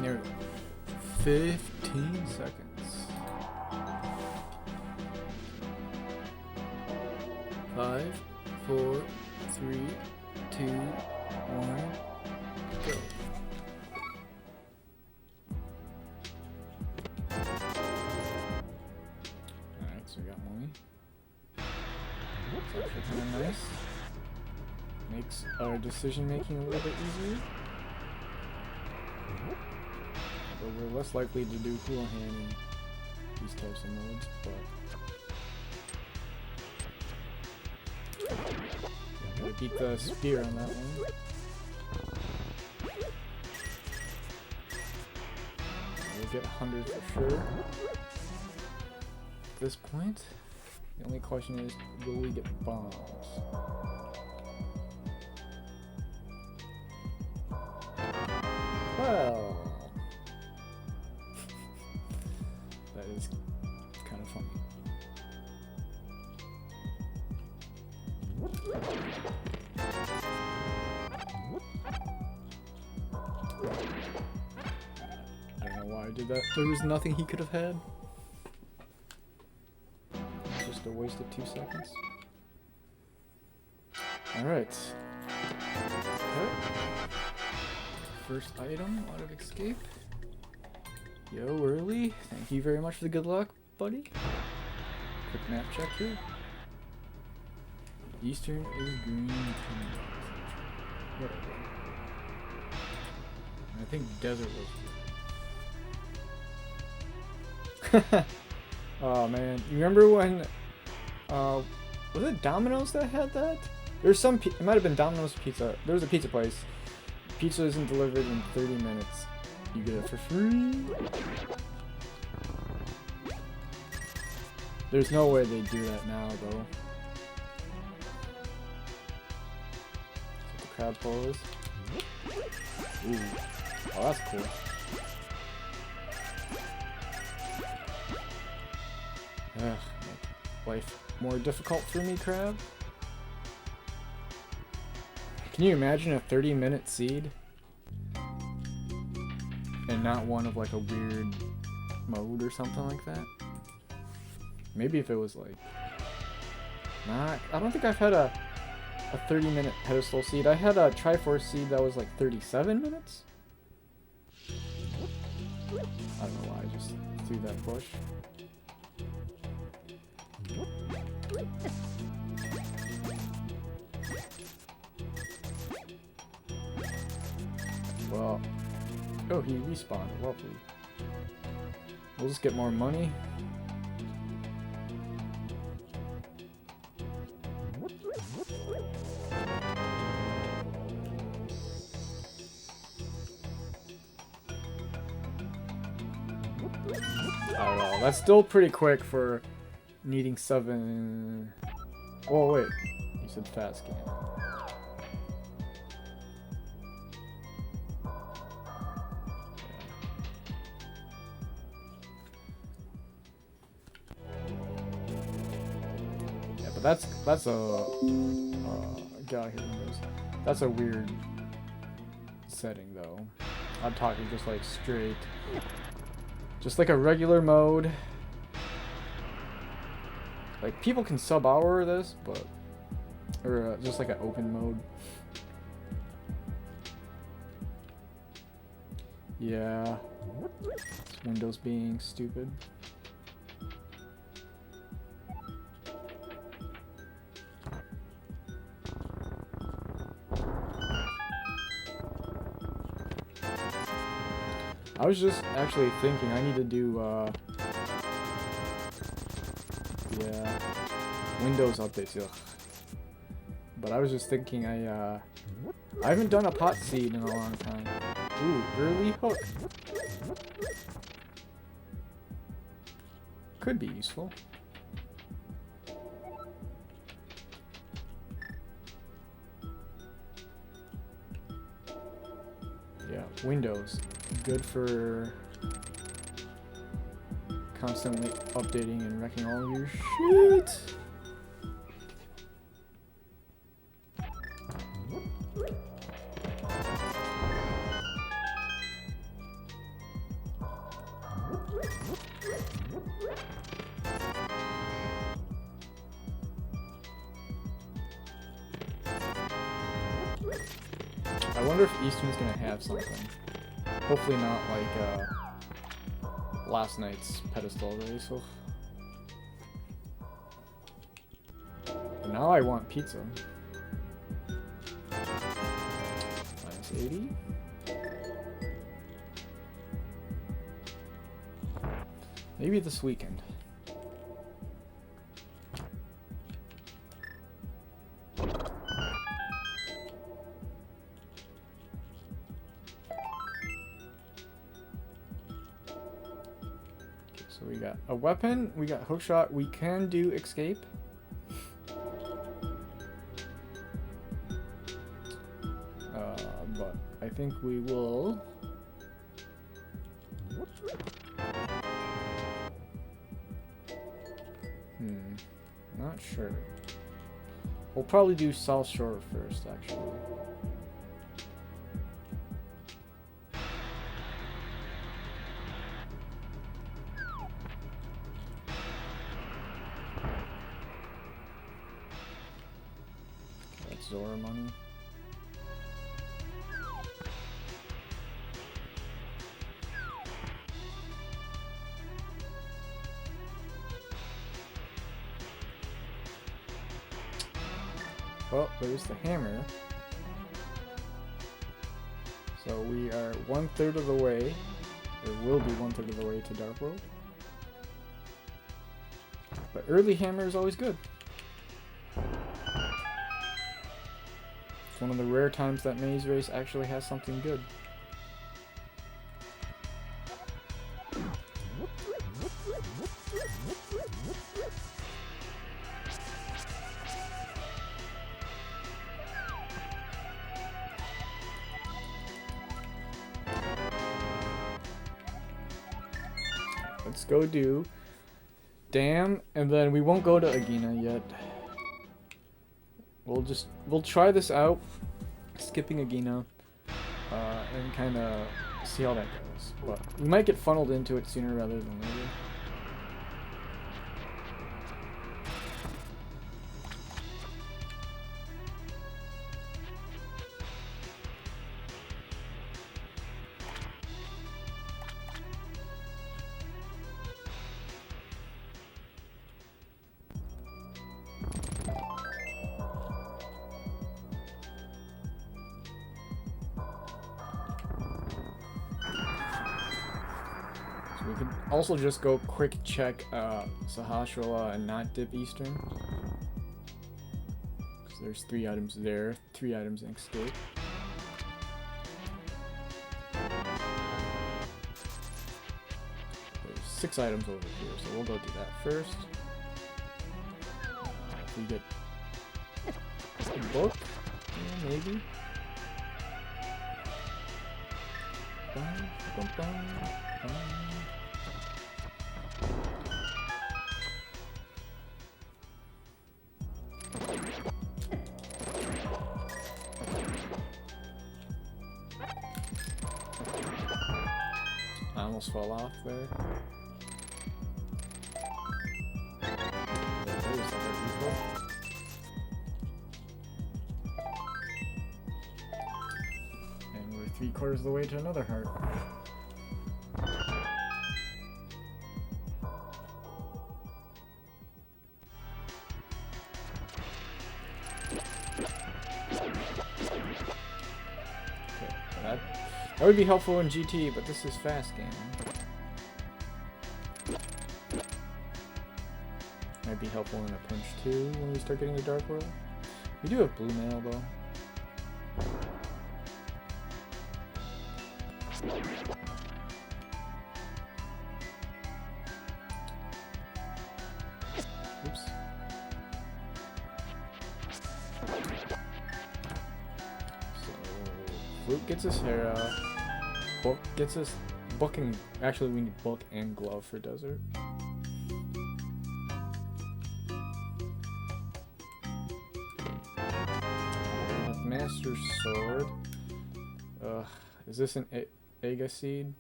There we go. 15 seconds. 5, 4, 3, 2, 1, go. Alright, so we got money. It's actually kind of nice. Makes our decision making a little bit easier. But we're less likely to do cool hand in these types of modes, but gotta beat the spear on that one. We'll get 100 for sure. At this point, the only question is, will we get bombs? Well, that is kind of funny. I don't know why I did that. There was nothing he could have had. Just a waste of 2 seconds. Alright. First item out of escape. Yo, early. Thank you very much for the good luck, buddy. Quick map check here. Eastern is green. Whatever. I think desert was. Oh man, you remember when? Was it Domino's that had that? There's some. It might have been Domino's Pizza. There was a pizza place. Pizza isn't delivered in 30 minutes. You get it for free. There's no way they do that now, though. That's what the crab pose. Ooh. Oh, that's cool. Ugh, make life more difficult for me, crab. Can you imagine a 30-minute seed? And not one of like a weird mode or something like that? Maybe if it was like... Nah, I don't think I've had a 30-minute pedestal seed. I had a Triforce seed that was like 37 minutes? I don't know why I just threw that bush. Well, oh, he respawned. Lovely. We'll just get more money. I don't know. That's still pretty quick for needing 7. Oh wait, you said fast game. That's a get out of here, Windows. That's a weird setting though. I'm talking just like straight, just like a regular mode. Like people can sub-hour this, but or just like an open mode. Yeah, it's Windows being stupid. I was just actually thinking I need to do, yeah, Windows updates, ugh. But I was just thinking I haven't done a pot seed in a long time. Ooh, early hook. Could be useful. Yeah, Windows. Good for constantly updating and wrecking all of your shit. I wonder if Eastern's gonna have something. Hopefully not like last night's pedestal race. So. But now I want pizza. Minus 80. Maybe this weekend. So we got a weapon, we got hookshot, we can do escape. But I think we will... Not sure. We'll probably do South Shore first, actually. That's Zora money. Well, there's the hammer. So we are 1/3 of the way, or will be 1/3 of the way to Dark World. But early hammer is always good. It's one of the rare times that Maze Race actually has something good. Let's go do Dam, and then we won't go to Agina yet. We'll try this out, skipping Agina, and kind of see how that goes. But we might get funneled into it sooner rather than later. We could also just go quick check Sahasrara and not dip Eastern. Because there's 3 items there, 3 items in escape. There's 6 items over here, so we'll go do that first. If we get a book, yeah, maybe. Bum, bum, bum, bum. I almost fell off there. And we're 3/4 of the way to another heart. That would be helpful in GT, but this is fast game. Might be helpful in a pinch too when we start getting the Dark World. We do have blue mail though. Oops. So, Flute gets us Hera. Book gets us book and actually we need book and glove for desert. Master Sword. Is this an Ega seed?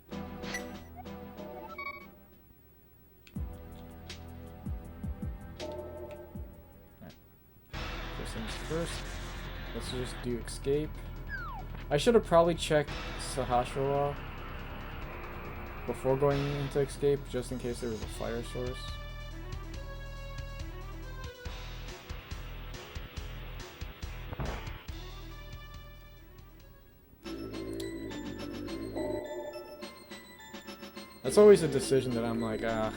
Alright. First things first. Let's just do escape. I should have probably checked Sahasrara before going into escape, just in case there was a fire source. That's always a decision that I'm like, I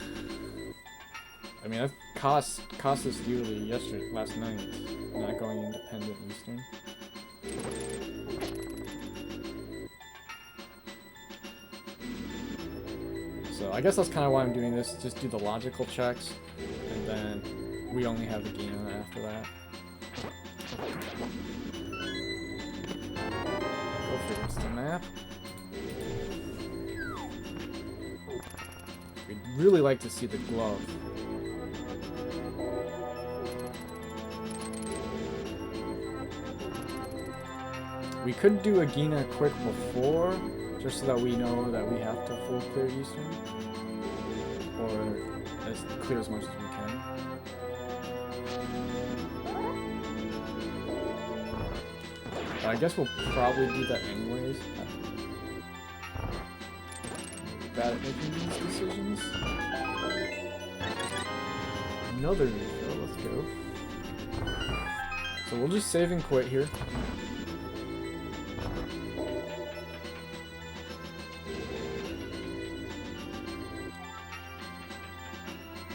mean, I've cost this dearly last night, not going independent Eastern. So I guess that's kind of why I'm doing this. Just do the logical checks, and then we only have the Ganon after that. Go figure it's the map. We'd really like to see the glove. We could do a Gina quick before, just so that we know that we have to full clear Eastern. Or as clear as much as we can. But I guess we'll probably do that anyways. Bad at making these decisions. Another refill, let's go. So we'll just save and quit here.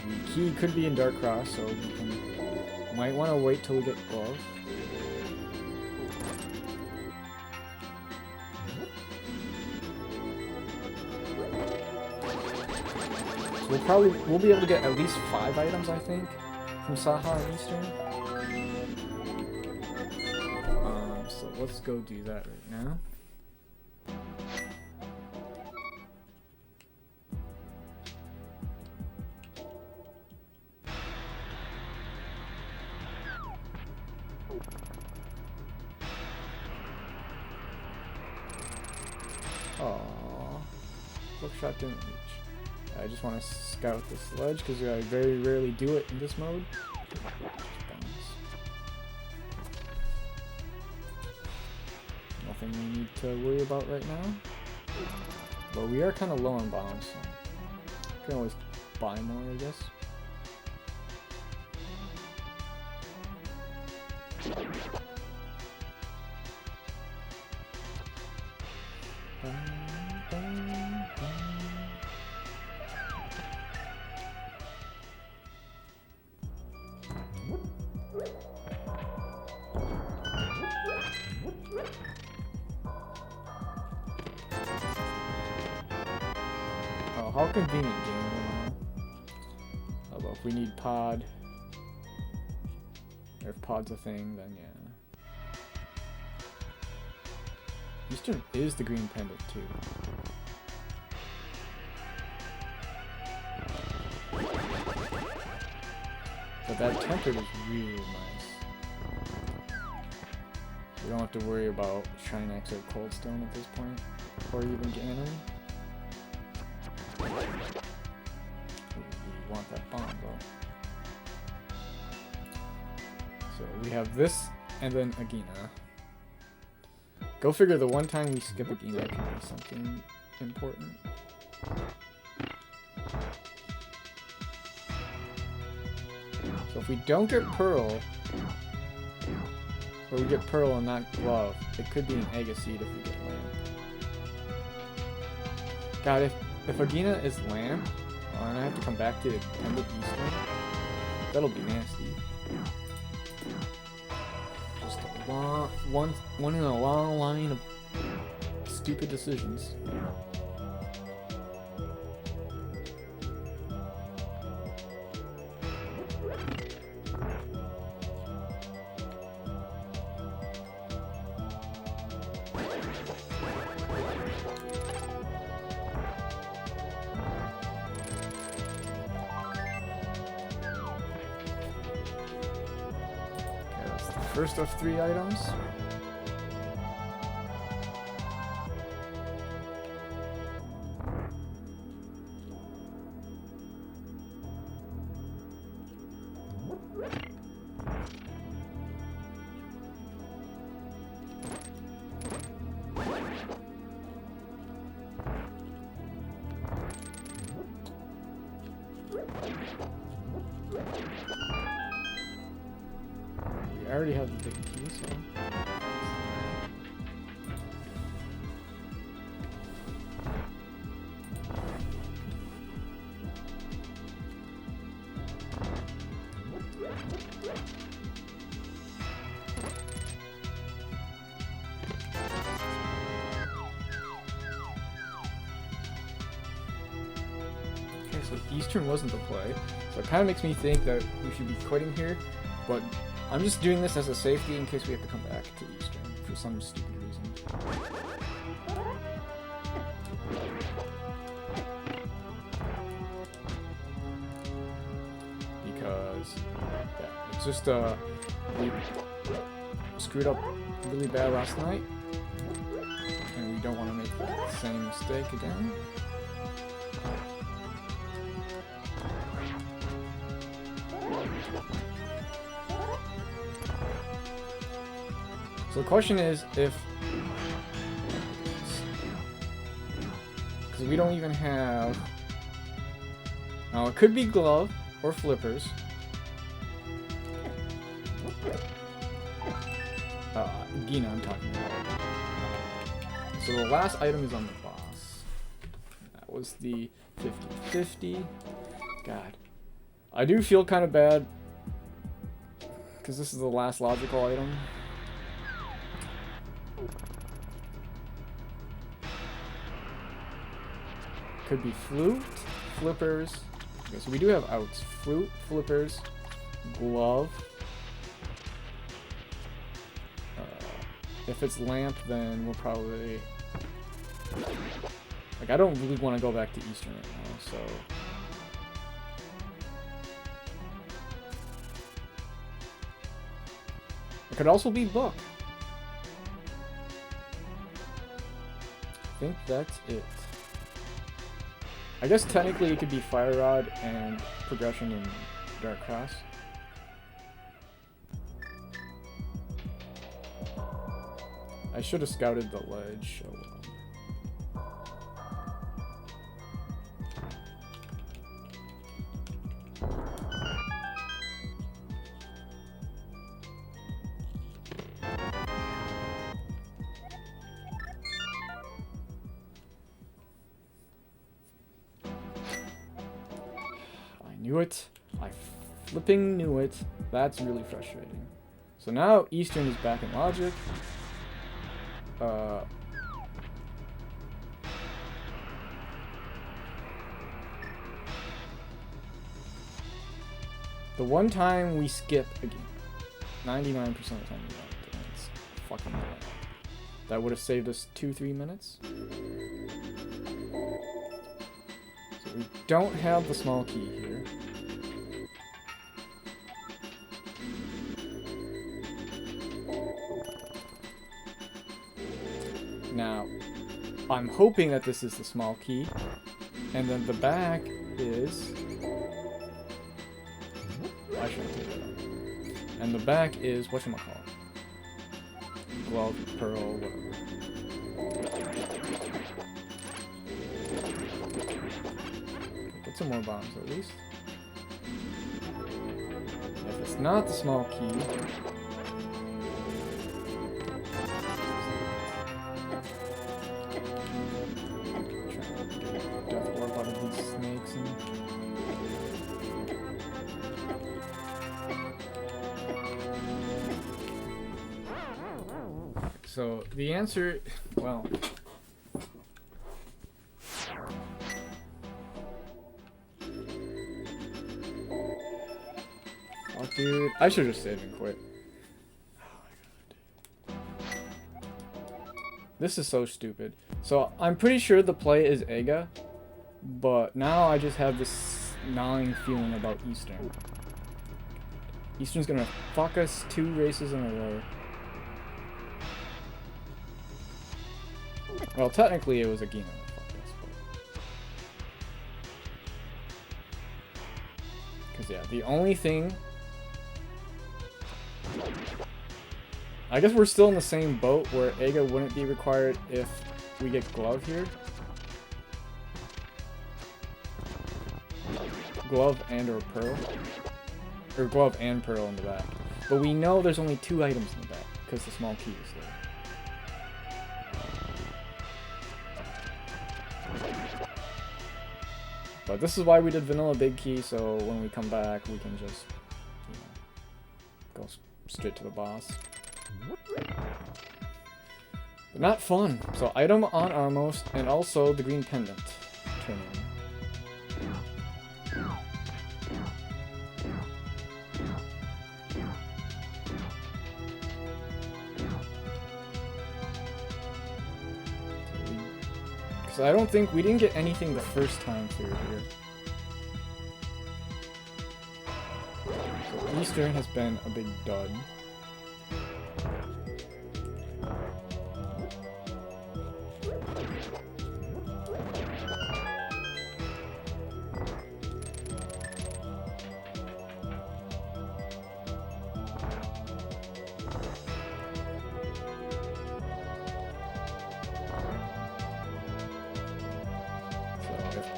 The key could be in Dark Cross, so we might want to wait till we get glove. So we'll be able to get at least 5 items, I think, from Saha and Eastern. So let's go do that right now. Aww, hookshot didn't reach. I just want to scout this ledge because I very rarely do it in this mode. Nothing we need to worry about right now. But we are kind of low on bombs, so we can always buy more, I guess. Oh, how convenient, Ganon. Although if we need pod, or if pod's a thing, then yeah. Eastern is the green pendant too. But that tempered is really nice. We don't have to worry about Shrine X or Cold Stone at this point, or even Ganon. We want that bomb though. So we have this, and then Agina. Go figure, the one time we skip Agina can be something important. So if we don't get Pearl, or we get Pearl and not Glove, it could be an Egg Seed if we get Lamp. God, if Agina is Lamp, and I have to come back to Pendant Eastern, that'll be nasty. Just a long, one in a long line of stupid decisions. First of 3 items. already have the big key, so... So Eastern wasn't the play, so it kind of makes me think that we should be quitting here, but I'm just doing this as a safety in case we have to come back to Eastern for some stupid reason. Because, yeah, it's just, we screwed up really bad last night, and we don't want to make the same mistake again. So the question is if, because we don't even have, now it could be glove or flippers. Ganon I'm talking about. So the last item is on the boss. That was the 50-50. God. I do feel kind of bad because this is the last logical item. Could be flute, flippers. Okay, so we do have outs. Flute, flippers, glove. If it's lamp, then we'll probably... Like, I don't really want to go back to Eastern right now, so... It could also be book. I think that's it. I guess technically it could be Fire Rod and progression in Dark Cross. I should have scouted the ledge. Oh well. Knew it. I flipping knew it. That's really frustrating. So now Eastern is back in logic. The one time we skip again, 99% of the time we don't, and it's fucking bad. That would have saved us 2-3 minutes. So we don't have the small key here. Now, I'm hoping that this is the small key, and then the back is... I shouldn't take that out. And the back is, whatchamacallit? Glove, pearl, whatever. Get some more bombs at least. If it's not the small key... So, the answer, well... Fuck, dude. I should have saved and quit. Oh my god. This is so stupid. So, I'm pretty sure the play is Ega, but now I just have this gnawing feeling about Eastern. Eastern's gonna fuck us 2 races in a row. Well, technically it was a Ganon that fucked us, but... Because, yeah, the only thing... I guess we're still in the same boat where Ega wouldn't be required if we get Glove here. Glove and or Pearl. Or Glove and Pearl in the back. But we know there's only 2 items in the back, because the small key is there. But this is why we did vanilla big key, so when we come back, we can just, you know, go straight to the boss. But not fun. So item on Armos, and also the green pendant. Turn in. So I don't think we didn't get anything the first time through here. So Eastern has been a big dud.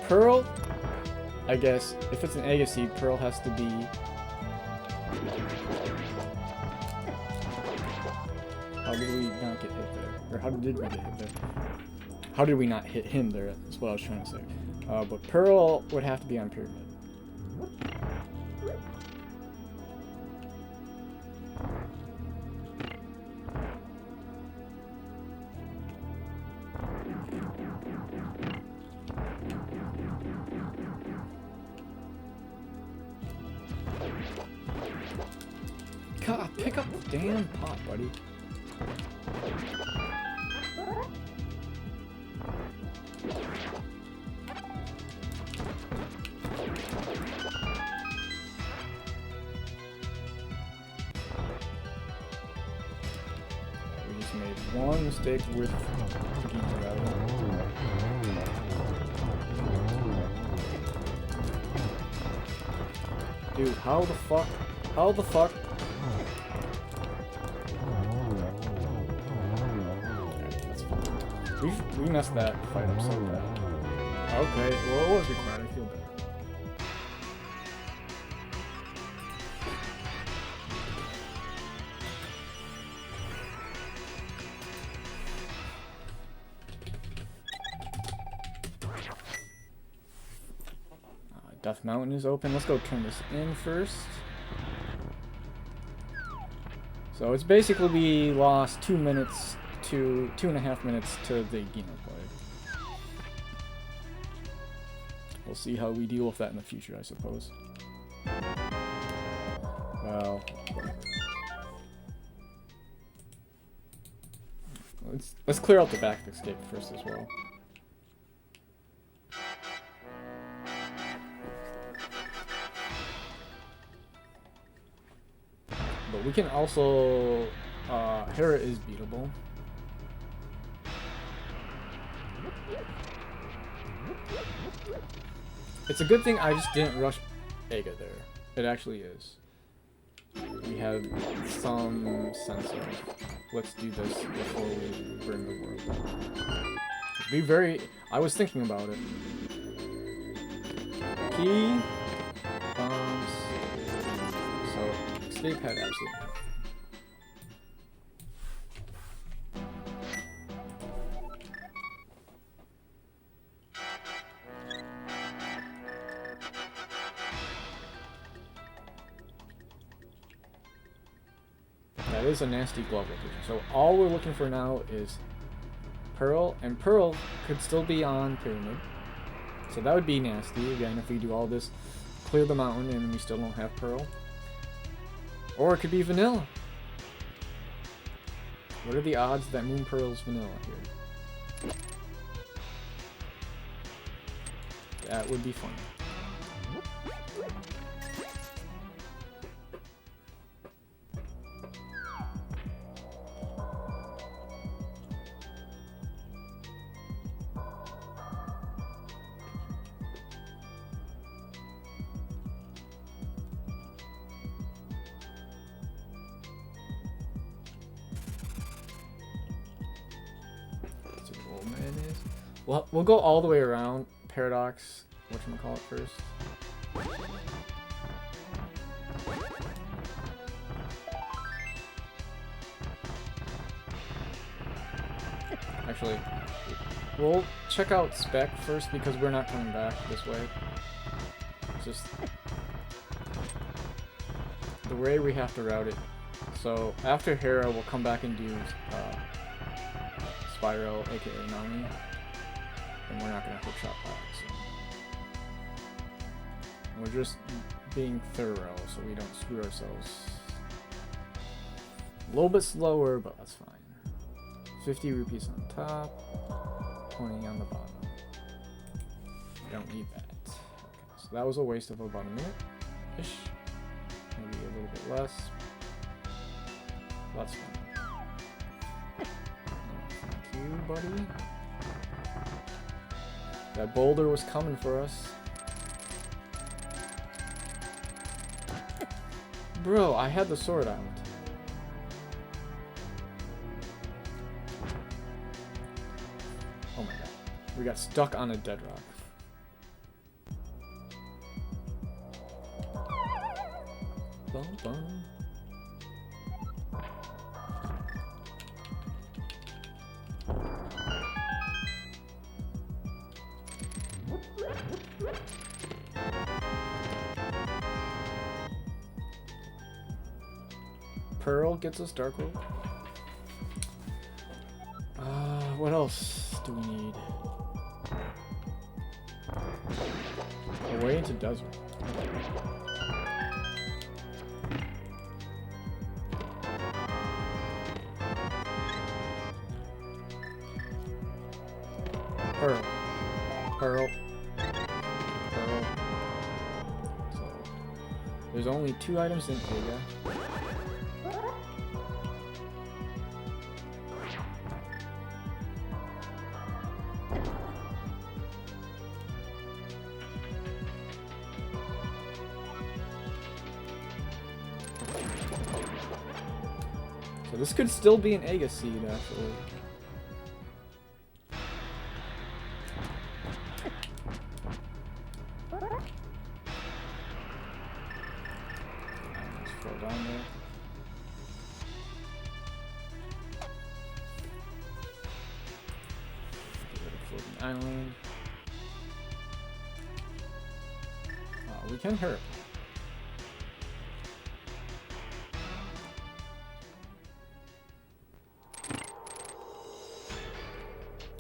Pearl, I guess, if it's an Egg Seed, Pearl has to be... How did we not get hit there? Or how did we get hit there? How did we not hit him there? That's what I was trying to say. But Pearl would have to be on Pyramid. God, pick up the damn pot, buddy. We just made one mistake with picking her out. Dude, how the fuck? How the fuck? We messed that fight up so bad. Okay, well it was required, I feel better. Death Mountain is open. Let's go turn this in first. So it's basically we lost 2 minutes to 2.5 minutes to the gameplay. We'll see how we deal with that in the future, I suppose. Well, let's clear out the back escape first as well. But we can also Hera is beatable. It's a good thing I just didn't rush Aga there. It actually is. We have some sense of let's do this before we burn the world. Be very... I was thinking about it. Key. Bombs. So, escape had absolutely nothing. That is a nasty glove location. So all we're looking for now is Pearl, and Pearl could still be on Pyramid. So that would be nasty, again, if we do all this, clear the mountain, and we still don't have Pearl. Or it could be Vanilla. What are the odds that Moon Pearl's Vanilla here? That would be fun. Well, we'll go all the way around Paradox, whatchamacallit first. Actually, we'll check out Spec first because we're not coming back this way. It's just the way we have to route it. So after Hera, we'll come back and do Spiral, aka Nami, and we're not gonna hookshot back. So we're just being thorough so we don't screw ourselves. A little bit slower, but that's fine. 50 rupees on top, 20 on the bottom. We don't need that. Okay, so that was a waste of about a minute-ish. Maybe a little bit less. That's fine. Thank you, buddy. That boulder was coming for us. Bro, I had the sword out. Oh my god. We got stuck on a dead rock. Bum, bum. Pearl gets us Dark Robe. What else do we need? A way into desert. Pearl. Pearl. Pearl. So, there's only 2 items in Vega. So this could still be an Aegis seed, actually. Let's throw it down there. Get rid of floating island. We can hurt.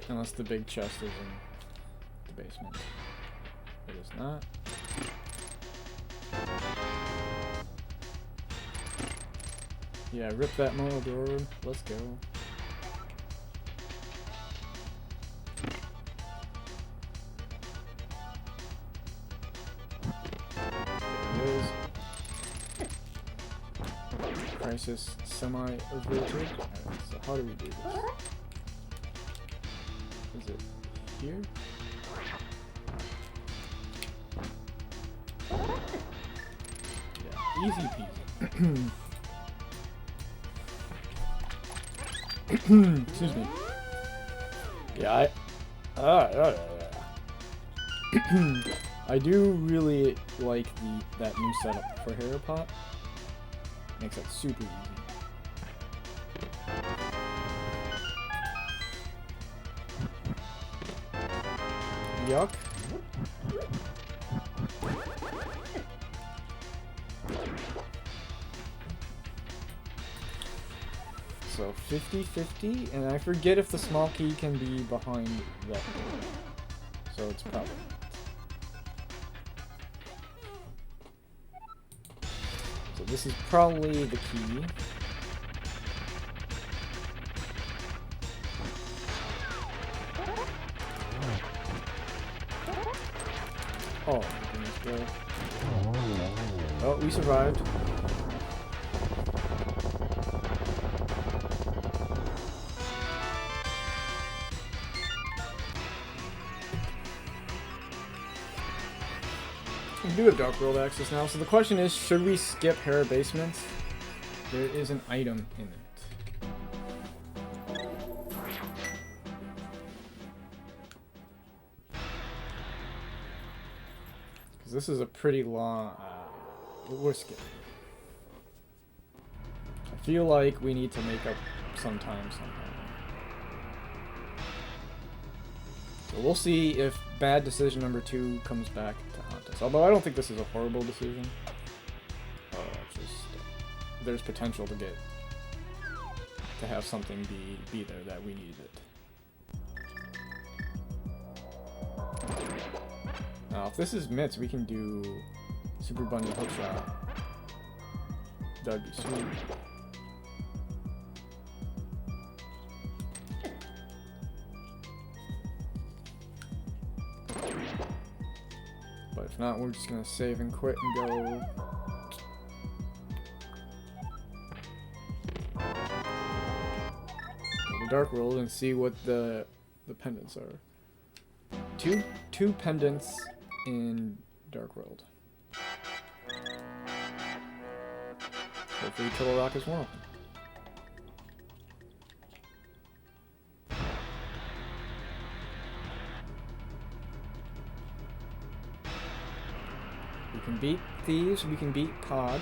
Unless the big chest is in the basement. It is not. Yeah, rip that mono door. Let's go. There it is. Crisis semi-averted. Alright, so how do we do this? Is it here? Yeah, easy peasy. Excuse me. Yeah, I do really like that new setup for Hera Pot. Makes it super easy. Yuck. So 50-50, and I forget if the small key can be behind that door. So it's probably not. So this is probably the key. Oh, my goodness, bro. Oh, we survived. We do have Dark World access now, so the question is, should we skip Hera Basements? There is an item in it. This is a pretty long... we're skipping. I feel like we need to make up some time somehow. So we'll see if bad decision number 2 comes back to haunt us. Although I don't think this is a horrible decision. Just there's potential to have something be there that we needed it. Now, if this is Mitts, we can do Super Bunny Hookshot. That'd be sweet. But if not, we're just gonna save and quit and go. The Dark World and see what the pendants are. Two pendants in Dark World. Hopefully Turtle Rock is one of them. We can beat Thieves, we can beat Pod.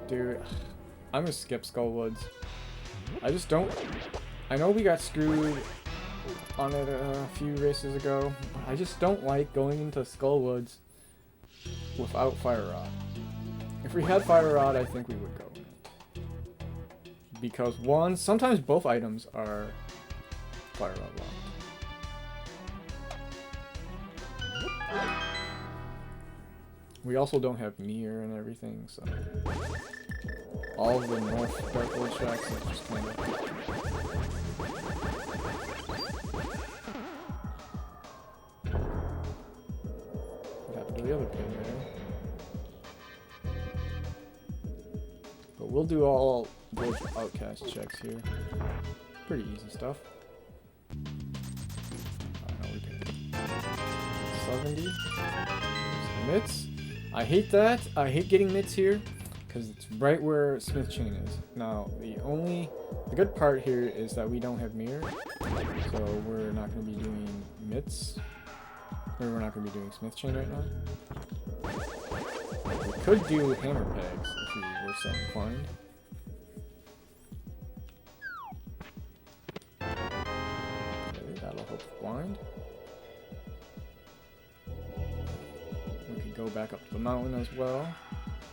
Dude, I'm gonna skip Skullwoods. I just don't. I know we got screwed on it a few races ago, but I just don't like going into Skullwoods without Fire Rod. If we had Fire Rod, I think we would go in it. Because one, sometimes both items are Fire Rod locked. We also don't have mirror and everything, so all of the North Darkwood tracks are just kind of. What happened to the other pin there? But we'll do all those outcast checks here. Pretty easy stuff. I know we can. 70. Mitts. I hate that. I hate getting Mitts here because it's right where Smith Chain is. Now, the good part here is that we don't have mirror, so we're not going to be doing Mitts. Or we're not going to be doing Smith Chain right now. We could do Hammer Pegs if we were so inclined. Okay, that'll help blind. Go back up to the mountain as well.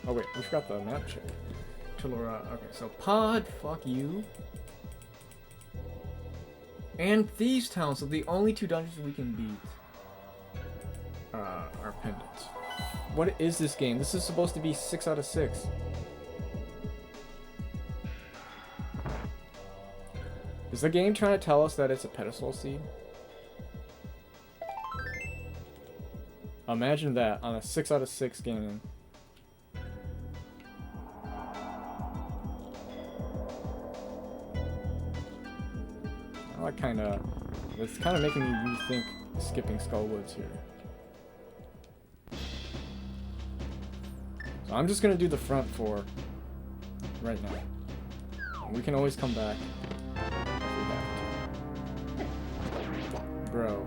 Oh wait, we forgot the map check. Chilora. Okay, so Pod, fuck you. And Thieves Town, so the only two dungeons we can beat are pendants. What is this game? This is supposed to be 6 out of 6. Is the game trying to tell us that it's a pedestal seed? Imagine that on a 6 out of 6 Ganon. It's kind of making me rethink skipping Skullwoods here. So I'm just gonna do the front 4 right now. We can always come back if we have to. Bro.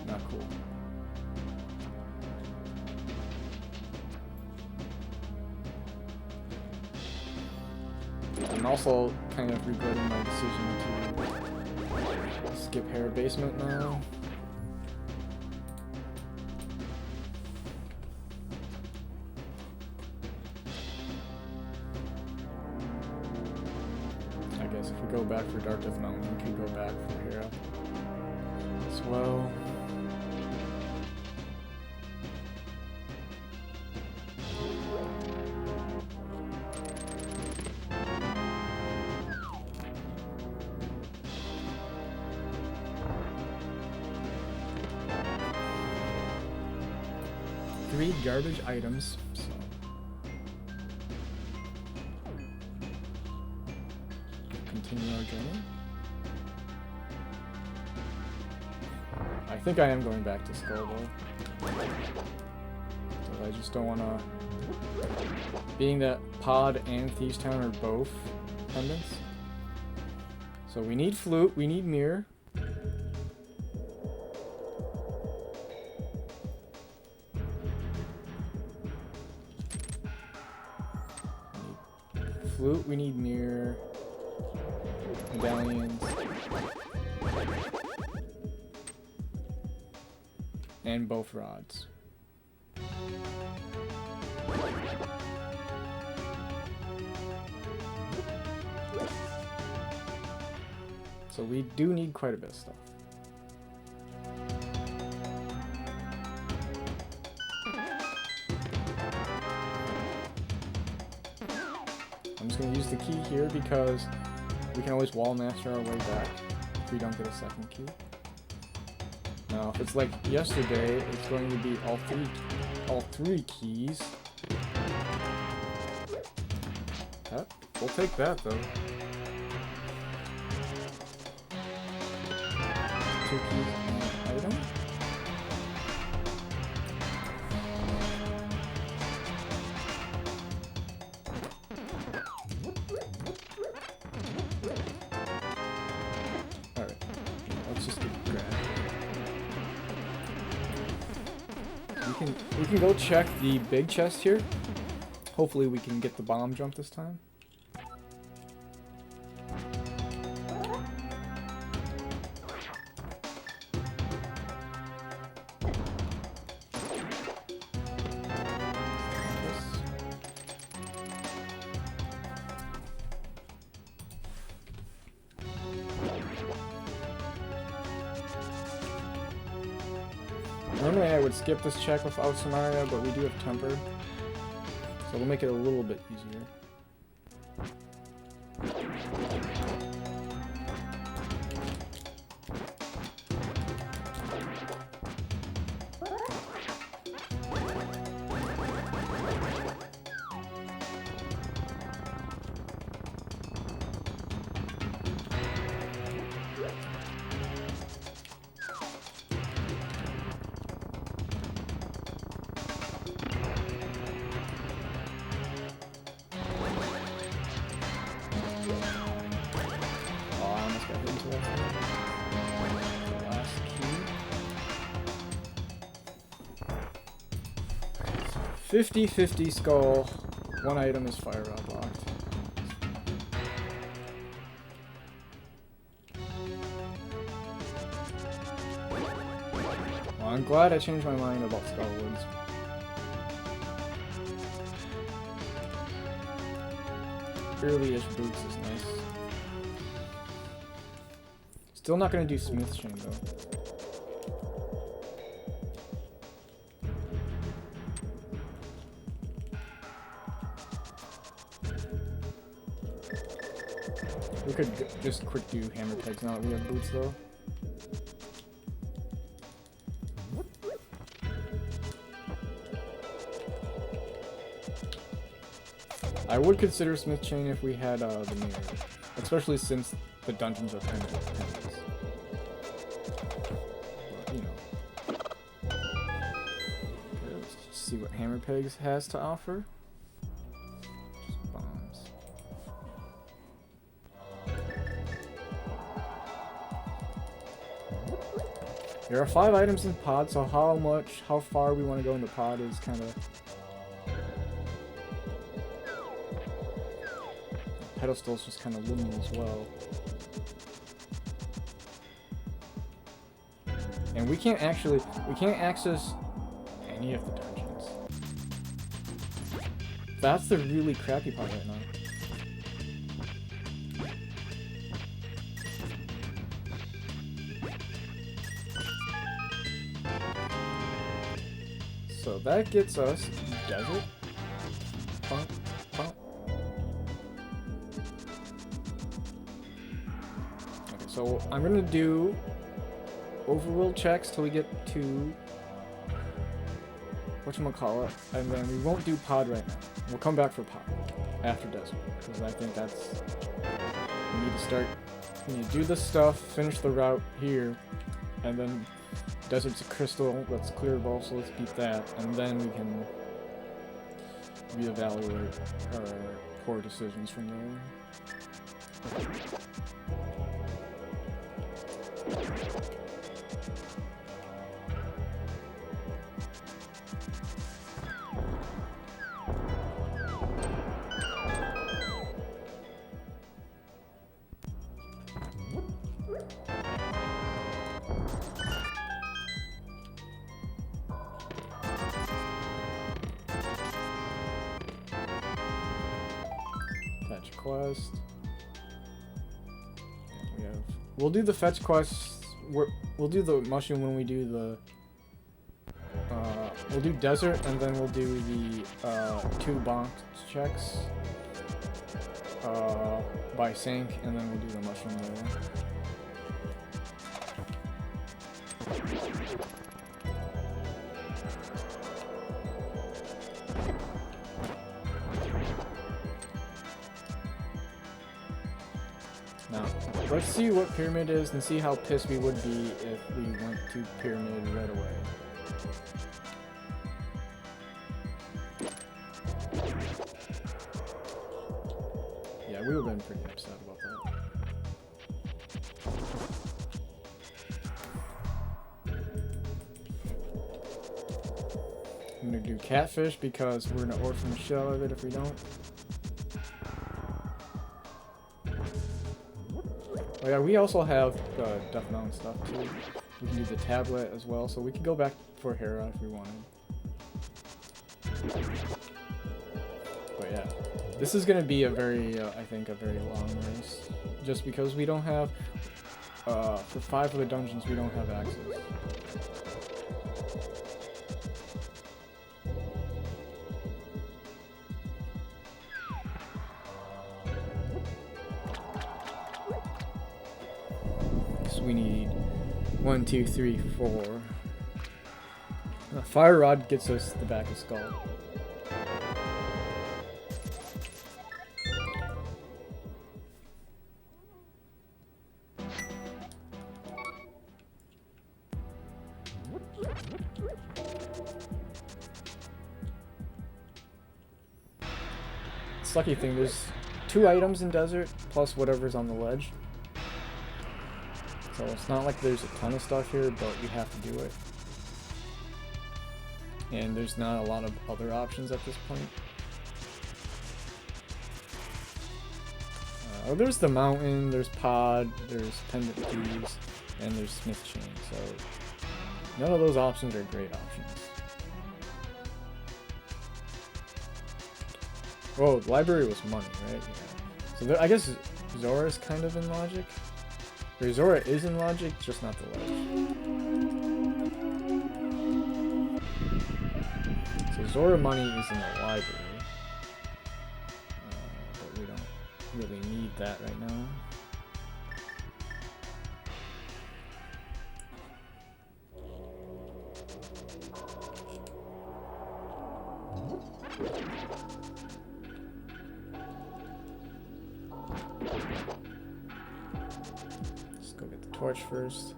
Not cool. I'm also kind of regretting my decision to skip Hair Basement now. I guess if we go back for Dark Death Mountain, we could go back for Hera as well. Three garbage items, so continue our journey. I think I am going back to Skull though. So I just don't want to. Being that Pod and Thieves Town are both pendants, So we need flute, we need mirror. Flute, we need mirror. Medallions. And both rods. So we do need quite a bit of stuff. I'm just going to use the key here because we can always wall master our way back if we don't get a second key. Now, if it's like yesterday, it's going to be all three keys. We'll take that though. 2 keys and item. Alright, let's just get grabbed. We can go check the big chest here. Hopefully we can get the bomb jump this time. Normally I would skip this check without scenario, but we do have tempered, so we'll make it a little bit easier. Oh, I almost got hit into that. Last key. 50-50 skull. One item is fire rod locked. Well, I'm glad I changed my mind about Skull Woods. Early-ish boots is nice. Still not gonna do Smith's Chain though. We could just quick do hammer pegs now that we have boots though. I would consider Smith Chain if we had the mirror, especially since the dungeons are kind of intense. But, you know. Okay, let's just see what Hammer Pegs has to offer. Just bombs. There are 5 items in pod, so how far we want to go in the pod is kind of... Pedestal's just kind of looming as well. And we can't access any of the dungeons. That's the really crappy part right now. So that gets us desert. Bump, bump. So I'm gonna do overworld checks till we get to whatchamacallit, and then we won't do pod right now. We'll come back for pod after desert, because I think that's we need to start. We need to do this stuff, finish the route here, and then desert's a crystal. That's clearable, so let's beat that, and then we can reevaluate our poor decisions from there. quest. Yeah, we'll do the fetch quest. We'll do the mushroom when we do the. We'll do desert, and then we'll do the 2 bonk checks by sync, and then we'll do the mushroom later. Now, let's see what pyramid is and see how pissed we would be if we went to pyramid right away. Yeah, we would have been pretty upset about that. I'm gonna do catfish because we're gonna orphan the shell of it if we don't. Oh yeah, we also have Death Mountain stuff too. We can do the tablet as well, so we could go back for Hera if we wanted. But yeah, this is gonna be a very, I think, a very long race, just because we don't have, for 5 of the dungeons, we don't have access. So we need 1, 2, 3, 4. The fire rod gets us the back of skull. It's lucky thing, there's 2 items in desert plus whatever's on the ledge. So it's not like there's a ton of stuff here, but we have to do it. And there's not a lot of other options at this point. Oh, there's the mountain, there's pod, there's pendant keys, and there's smith chain. So none of those options are great options. Oh, the library was money, right? Yeah. So there, I guess Zora is kind of in logic. Or Zora is in logic, just not the ledge. So Zora money is in the library. But we don't really need that right now. Let's go get the torch first.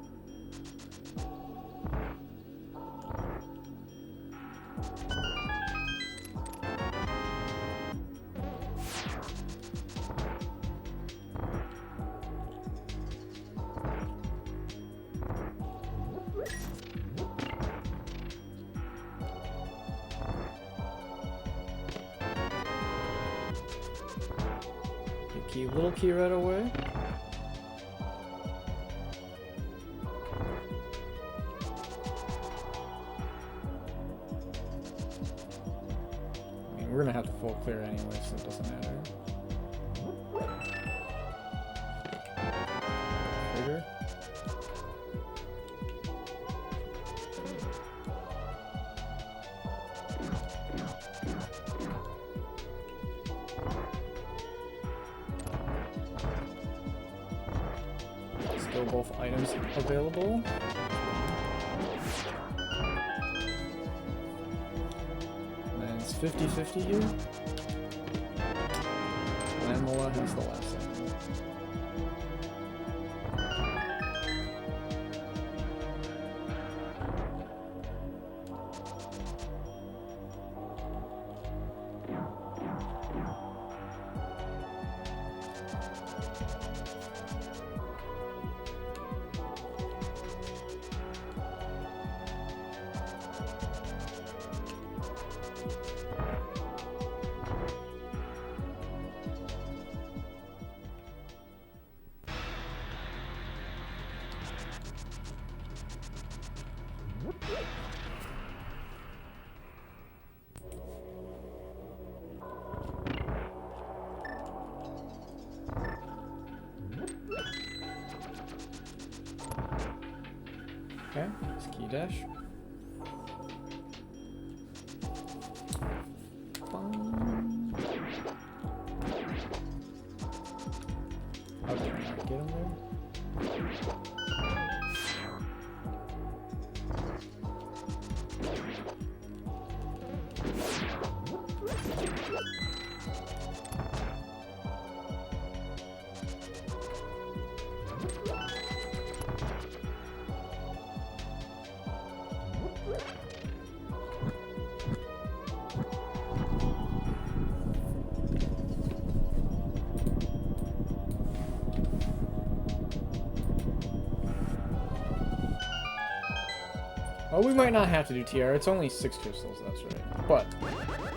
Little key right away. I mean, we're gonna have to full clear anyway, so it doesn't matter. Figure. Still both items available. And then it's 50-50 here. And Mola has the last item. Okay, let's key dash. How did I not get him there? Well, we might not have to do TR. It's only 6 crystals, that's right. But,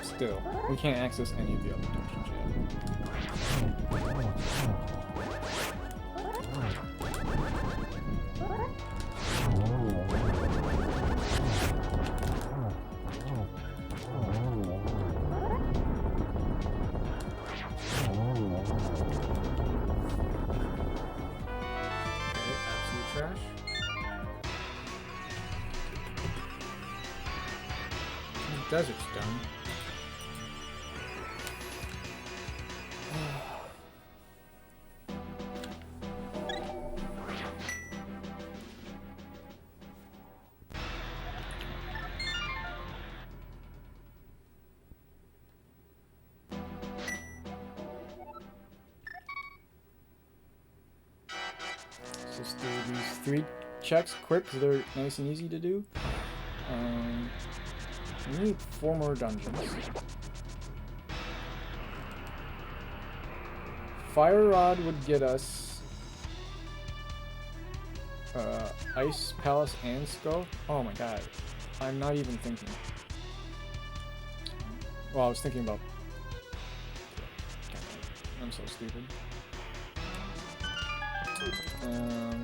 still, we can't access any of the other dungeons yet. Okay, absolute trash. Desert's done. Let's just do these 3 checks quick because they're nice and easy to do. We need 4 more dungeons. Fire Rod would get us Ice Palace and Skull. Oh my god. I'm not even thinking. Well, I was thinking about... I'm so stupid.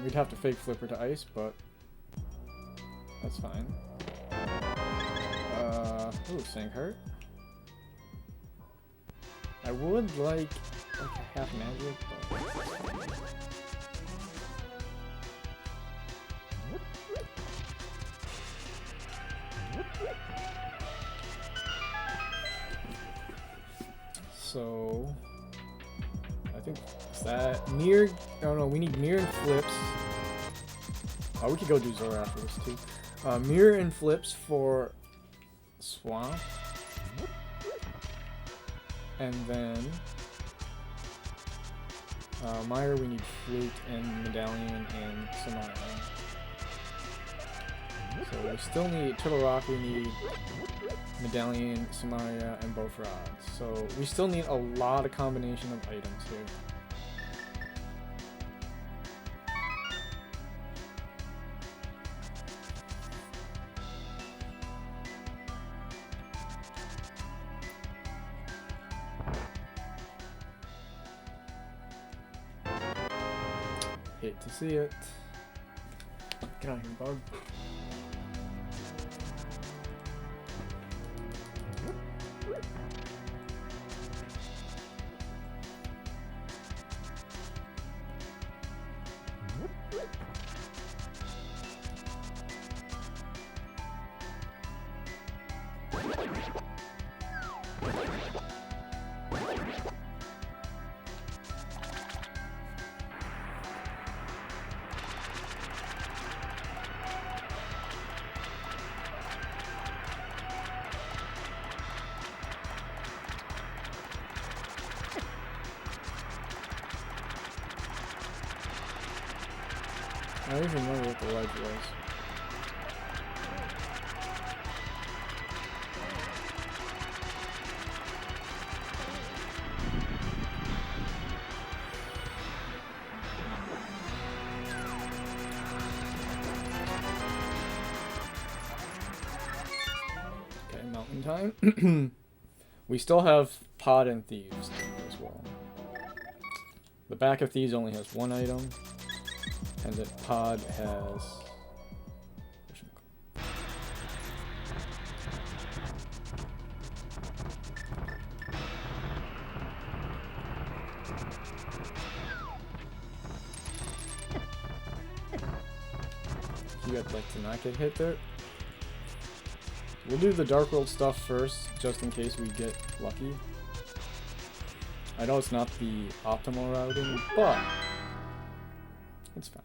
We'd have to fake Flipper to Ice, but that's fine. Ooh, Sank Heart. I would like a half magic, but... So... I think it's that... Mirror... Oh no, we need Mirror and Flips. Oh, we could go do Zora after this too. Mirror and Flips for... Swamp, and then Meyer, we need Flute and Medallion and Samara. So we still need Turtle Rock, we need Medallion, Samaria, and both rods. So we still need a lot of combination of items here. Hate to see it. Get out of here, bug. I don't even remember what the ledge was. Okay, mountain time. We still have Pod and Thieves to do as well. The back of Thieves only has 1 item. And then Pod has... you had like to not get hit there. We'll do the Dark World stuff first, just in case we get lucky. I know it's not the optimal routing, but it's fine.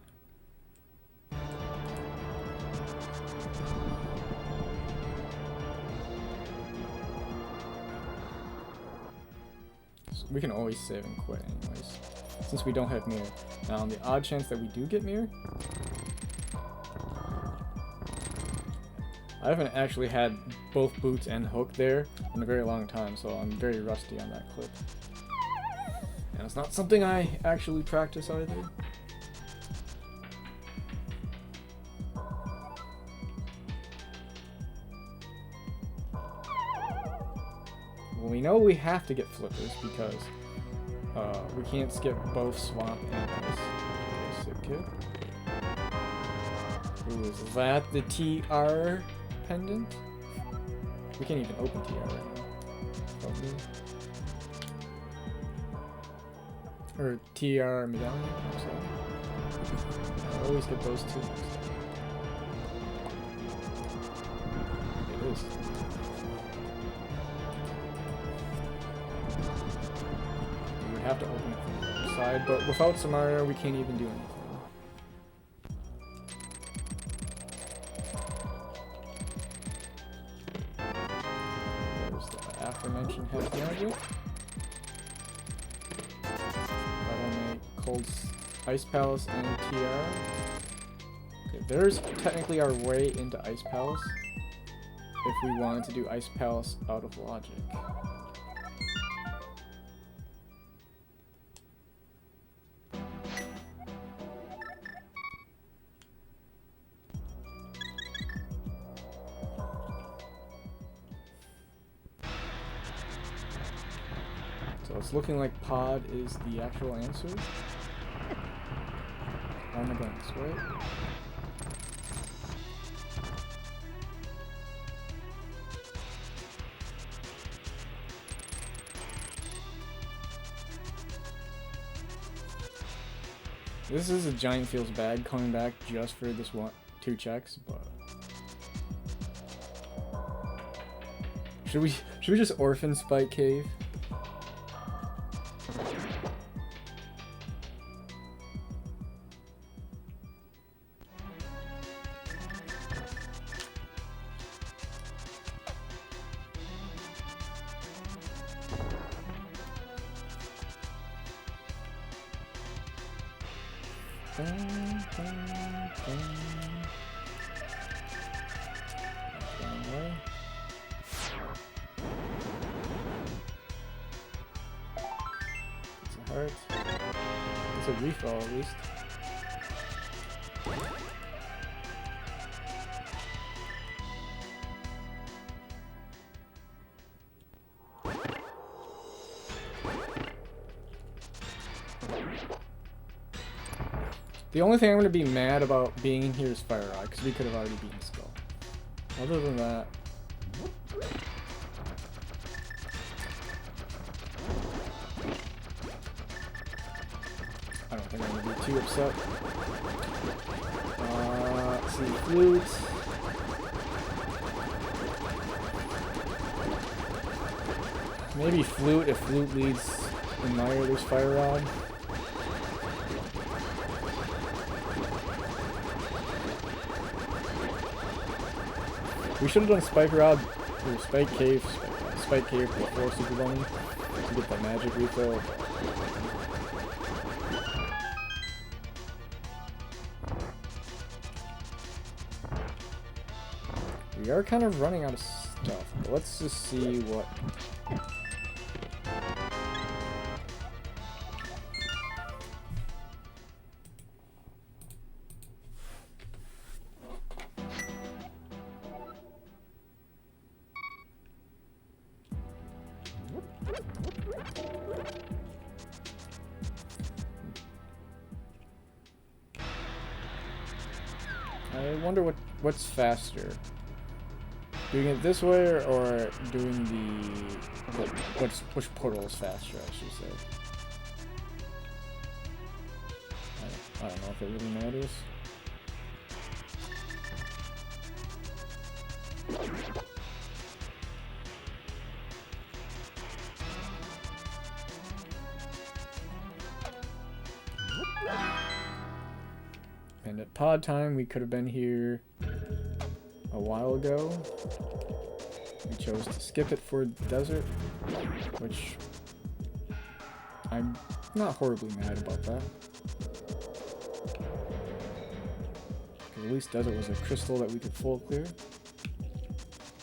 So we can always save and quit anyways, since we don't have mirror. Now, on the odd chance that we do get mirror, I haven't actually had both boots and hook there in a very long time, so I'm very rusty on that clip. And it's not something I actually practice either. Well, we know we have to get flippers because we can't skip both swamp and ice. Okay, ooh, is that the TR pendant? We can't even open TR right now. Probably. Or TR medallion, I'm sorry. I always get those two next time. It is. We would have to open it from the other side, but without Samaria, we can't even do anything. There's the aforementioned head magic. Cold Ice Palace and TR. Okay, there's technically our way into Ice Palace if we wanted to do Ice Palace out of logic. So it's looking like Pod is the actual answer. How am I going this way? This is a giant feels bad coming back just for this two checks, but should we just orphan Spike Cave? It's a refill at least. The only thing I'm going to be mad about being in here is Fire Rod, because we could have already beaten Skull. Other than that, I don't think I'm going to be too upset. Let's see, Flute. Maybe Flute if Flute leads in Mire, there's Fire Rod. We should have done Spike Rod or Spike Cave before Super Bunny to get that magic refill. We are kind of running out of stuff, but let's just see what. I wonder what's faster, doing it this way or doing the which portal is faster, I should say. I don't know if it really matters. And at pod time, we could have been here a while ago. We chose to skip it for desert, which I'm not horribly mad about that. Because at least desert was a crystal that we could full clear.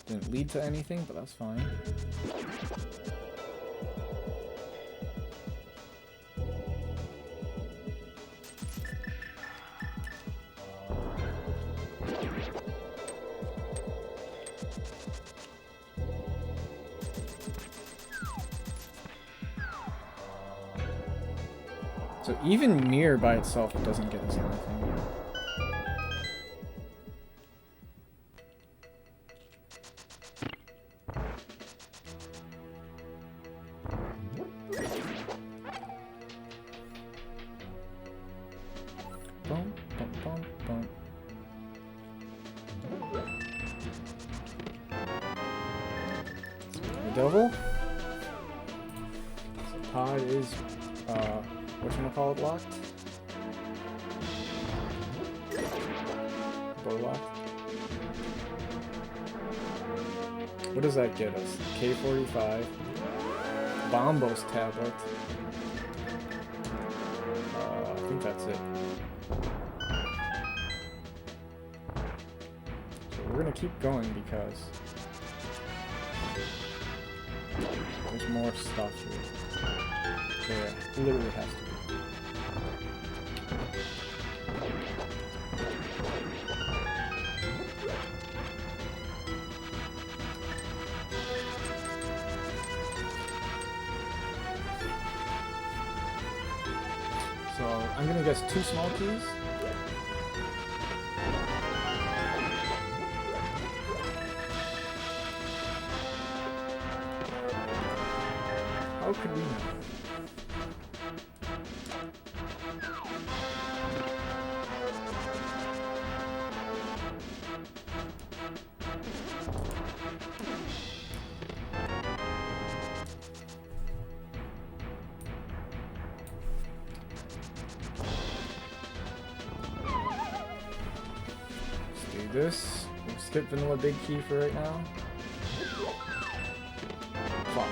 Didn't lead to anything, but that's fine. So even mirror by itself doesn't get us anything. Bum, bum, bum, bum. The devil. So pod is whatchamacallit locked? Bow locked? What does that get us? K45. Bombos tablet. I think that's it. So we're gonna keep going because there's more stuff here. There literally has to be. So I'm gonna guess 2 small keys. How could we know? This. We'll skip vanilla big key for right now. Fuck.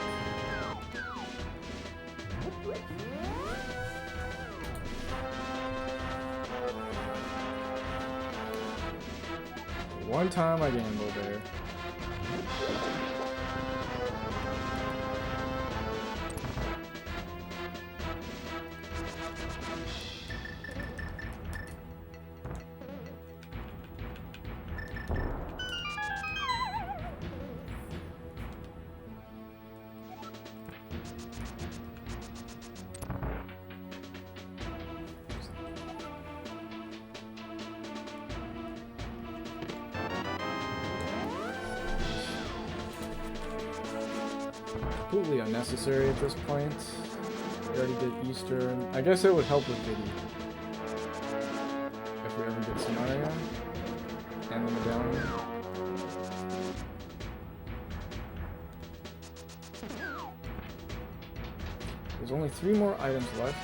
One time I gambled there. Completely unnecessary at this point. We already did Eastern. I guess it would help with Diddy. If we ever get Scenario. And the medallion. There's only 3 more items left.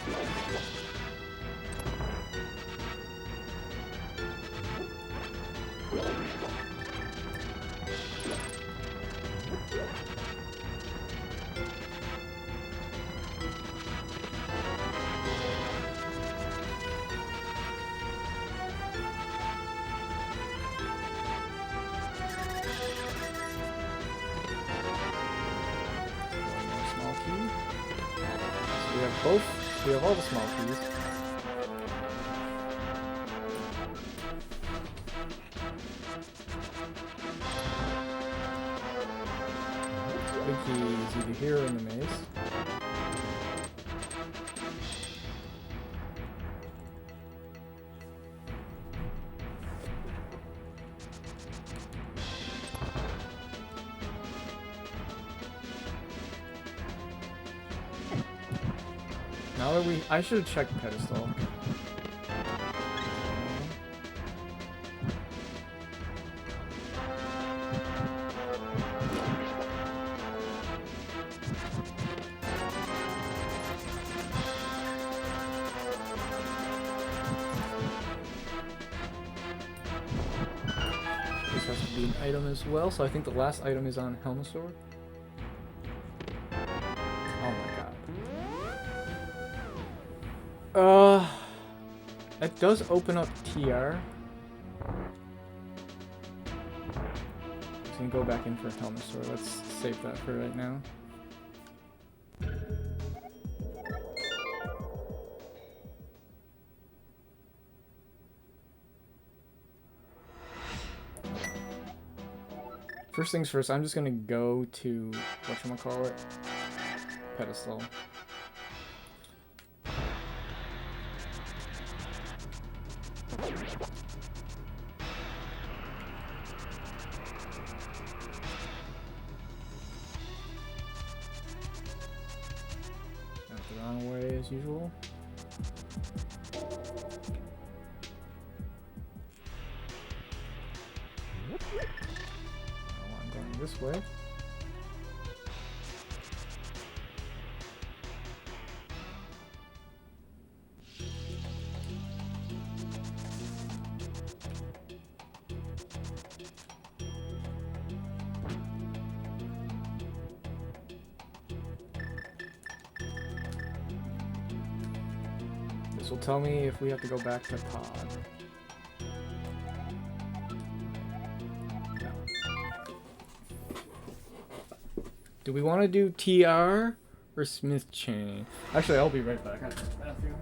We have all the small keys. Big key is either here or in the maze. Now that I should have checked pedestal. be an item as well. So I think the last item is on Helmasaur. Oh my god. It does open up TR. So we can go back in for Helmasaur. Let's save that for right now. First things first, I'm just gonna go to whatchamacallit, pedestal. Out the wrong way as usual. I'm going this way. This will tell me if we have to go back to pod. No. Do we want to do TR or Smith Chain? Actually, I'll be right back. I have to go to the bathroom.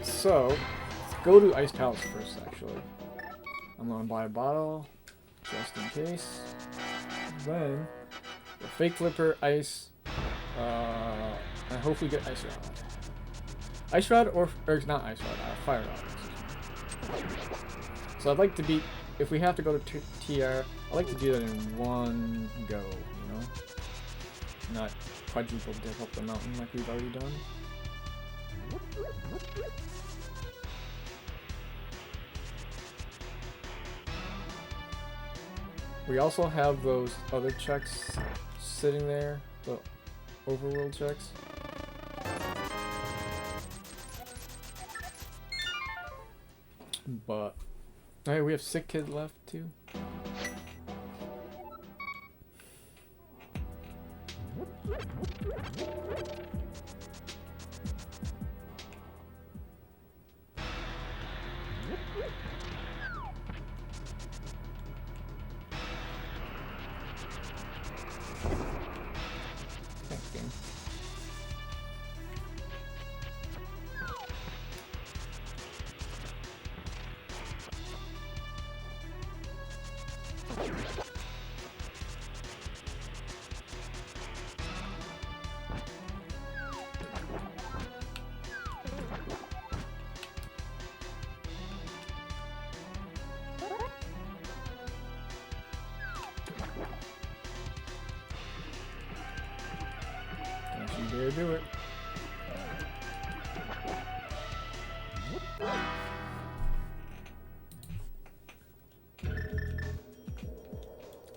So, let's go to Ice Palace first, actually. I'm gonna buy a bottle, just in case. Then, the Fake Flipper, Ice, and hopefully get Ice Rod. Ice Rod, or not Ice Rod, Fire Rod. So I'd like to beat, if we have to go to TR, I'd like to do that in one go, you know? Not quadruple dip up the mountain like we've already done. We also have those other checks sitting there, the overworld checks. But, alright, we have Sick Kid left too. Don't you dare do it.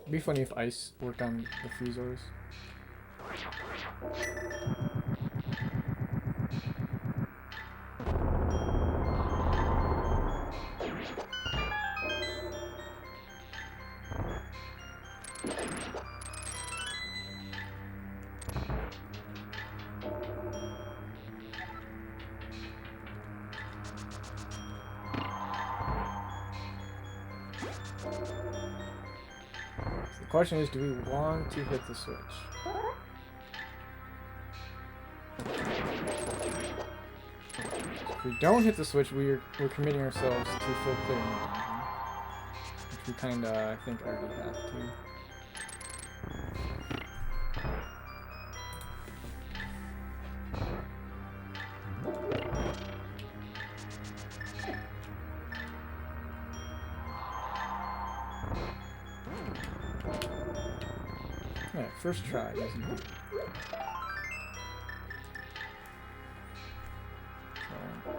It'd be funny if Ice worked on the Freezors. question is, do we want to hit the switch? If we don't hit the switch, we're committing ourselves to full clearing the dungeon, which we kind of, I think, already have to. Yeah, first try.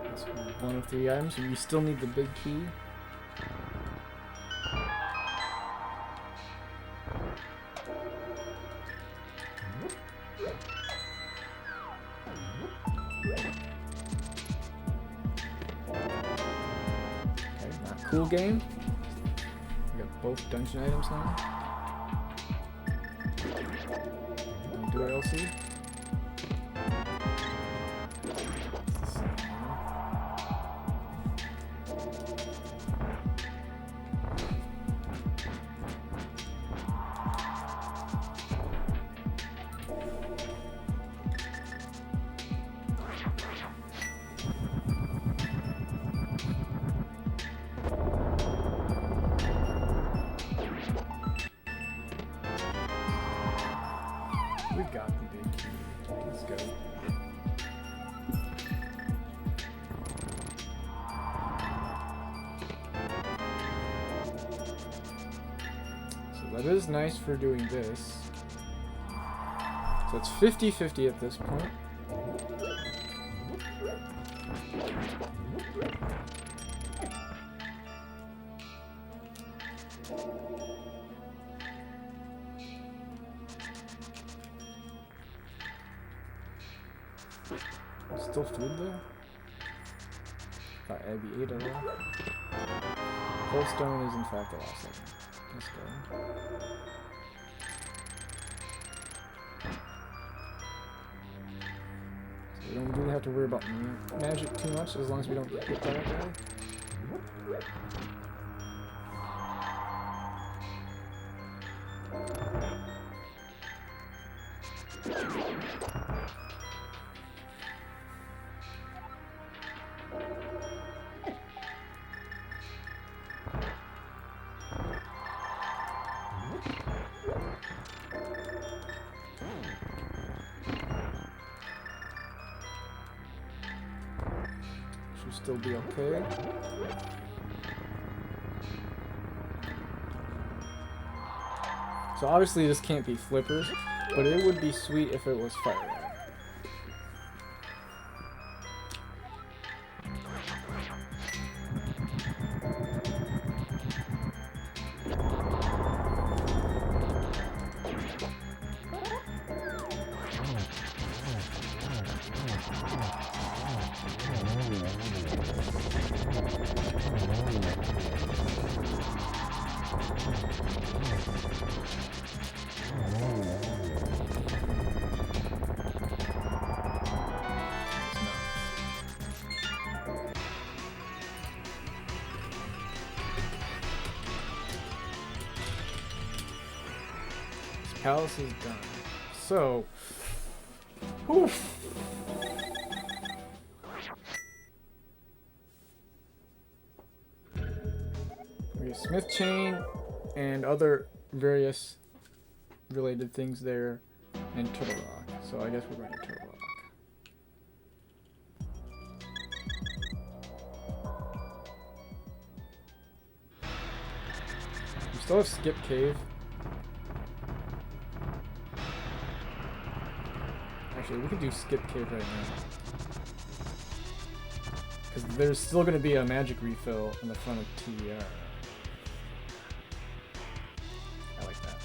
That's one of 3 items, and we still need the big key. Okay, not cool game. We got both dungeon items now. Don't do it, LC. We got the big key. Let's go. So that is nice for doing this. So it's 50-50 at this point. Still food there? Thought I'd be 8 at all. Cold stone is in fact the last item. Let's go. So we don't really have to worry about magic too much as long as we don't get hit by that guy. Should still be okay. So obviously this can't be flippers, but it would be sweet if it was fire. Palace is done. So, oof. We have Smith Chain and other various related things there, and Turtle Rock. So I guess we're going to Turtle Rock. We still have Skip Cave. Actually, we could do Skip Cave right now. Because there's still going to be a magic refill in the front of TDR. I like that.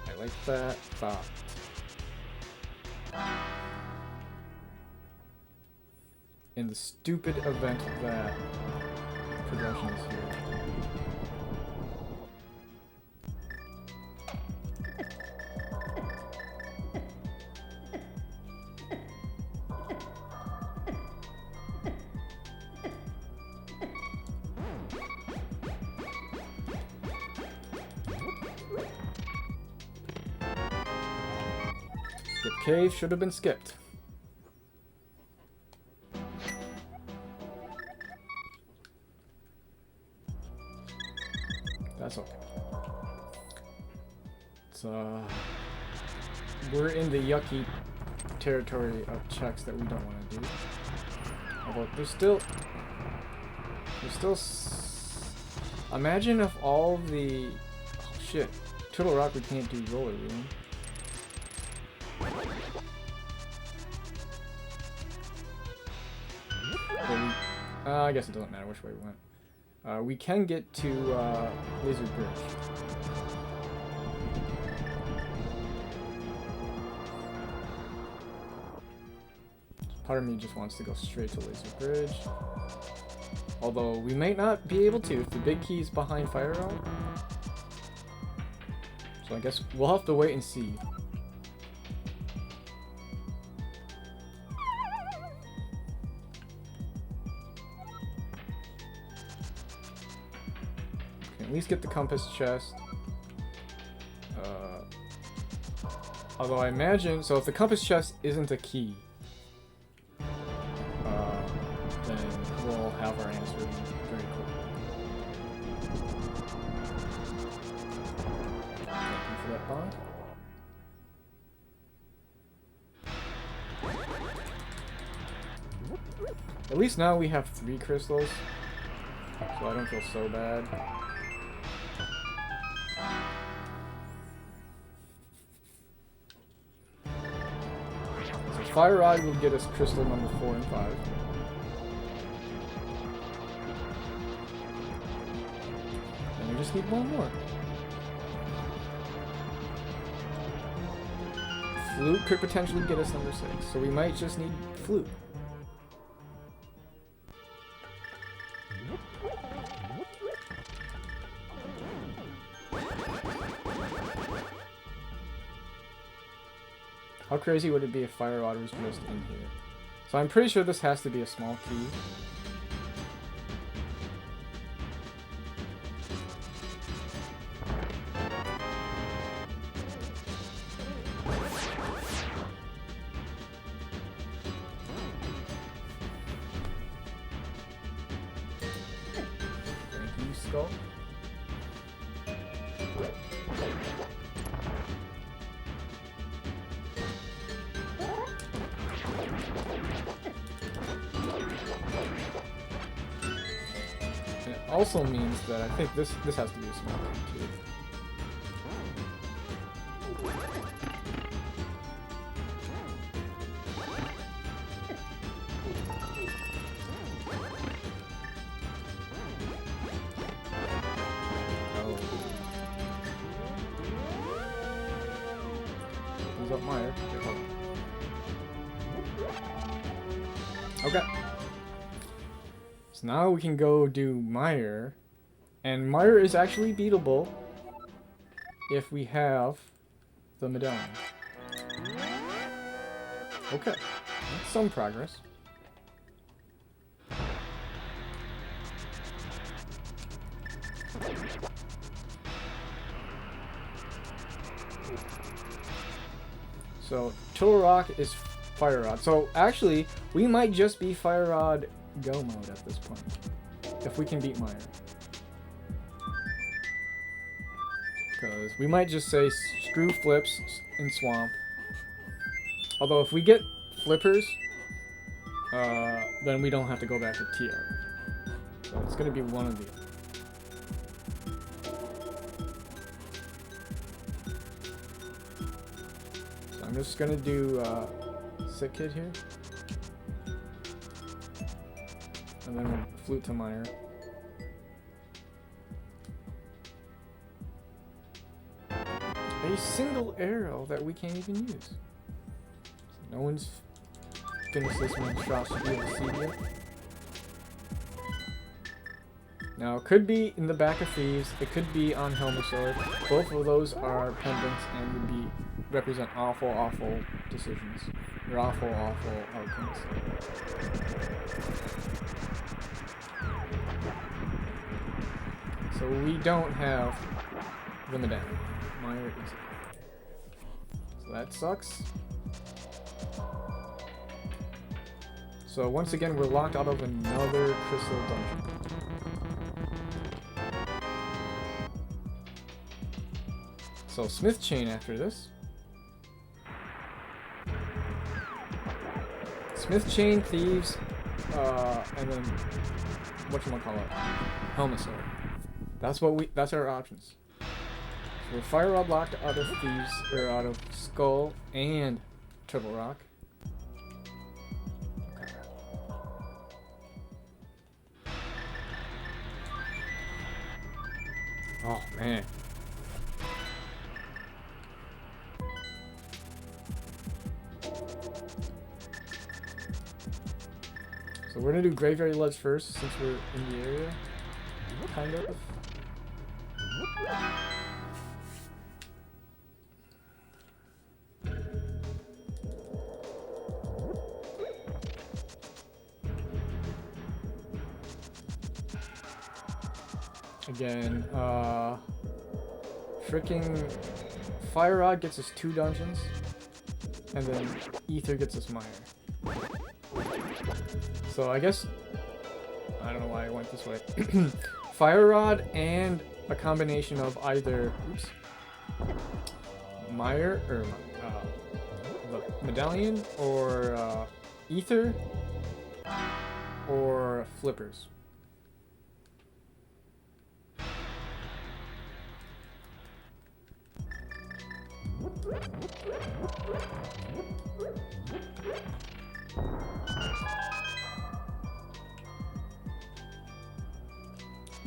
I like that thought. In the stupid event that progression is here. Skip cave should have been skipped. That's okay. It's, we're in the yucky territory of checks that we don't want to do. Although there's still imagine if all the, oh shit, Turtle Rock we can't do roller room. I guess it doesn't matter which way we went. We can get to Lizard Bridge. Part of me just wants to go straight to Lizard Bridge. Although we might not be able to if the big key is behind Fire Rod. So I guess we'll have to wait and see. At least get the compass chest. Although I imagine, so if the compass chest isn't a key, then we'll have our answer very quickly. Thank you for that bond. At least now we have 3 crystals, so I don't feel so bad. Fire Rod will get us crystal number 4 and 5. And we just need one more. Flute could potentially get us number 6, so we might just need Flute. How crazy would it be if Fire Rod was just in here? So I'm pretty sure this has to be a small key. Thank you, Skull. Also means that I think this has to be a small key too. Oh. Opens up Meyer. Okay. So now we can go do Meyer, and Meyer is actually beatable if we have the medallion. Okay, that's some progress. So Turtle Rock is Fire Rod. So actually, we might just be Fire Rod go mode at this point, if we can beat Meyer. Because we might just say screw flips in Swamp. Although if we get flippers, then we don't have to go back to TR. So it's going to be one of these. So I'm just going to do Sick Kid here. And then we'll Flute to Meyer. A single arrow that we can't even use. So no one's finished this monstrosity of the seed yet. Now it could be in the back of Thieves, it could be on Helmasaur. Both of those are pendants and would represent awful, awful decisions. Or awful, awful outcomes. So we don't have the medallion. Meyer is. So that sucks. So once again, we're locked out of another crystal dungeon. So Smith Chain after this. Smith Chain, Thieves, and then whatchamacallit, Helmet Sword. That's our options. So we're Fire Rod locked out of Thieves, or out of Skull and Turtle Rock. Oh man. So we're gonna do Graveyard Ledge first since we're in the area. Kind of. Again, freaking Fire Rod gets us 2 dungeons, and then Ether gets us Mire. So I guess, I don't know why I went this way. Fire Rod and a combination of either, oops, Mire, or the Medallion, or Ether, or Flippers.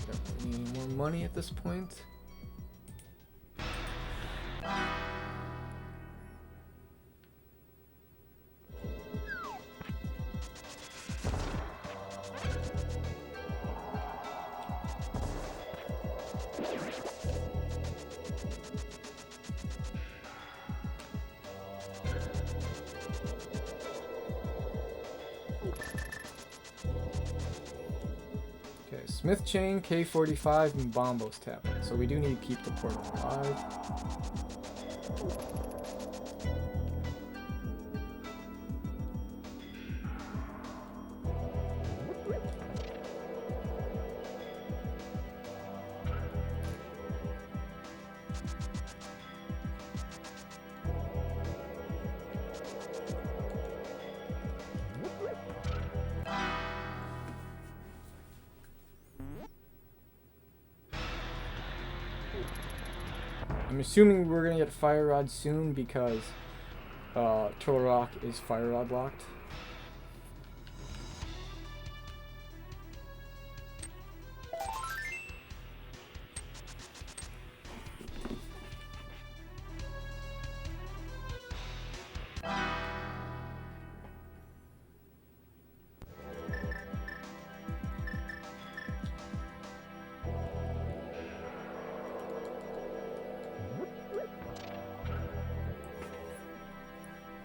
Don't need any more money at this point. Smith Chain, K45, and Bombos tap. So we do need to keep the portal alive. I'm assuming we're gonna get Fire Rod soon because Turtle Rock is Fire Rod locked.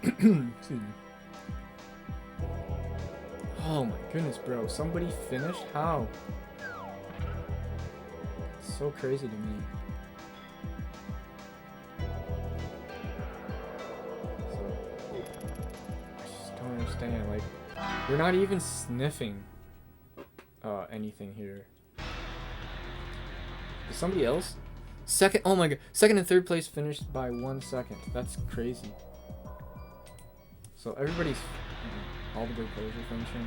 Excuse me. Oh my goodness, bro. Somebody finished? How? It's so crazy to me. So, I just don't understand. Like, we're not even sniffing anything here. Is somebody else? Second, oh my god. Second and third place finished by 1 second. That's crazy. So everybody's, all the good players are finishing.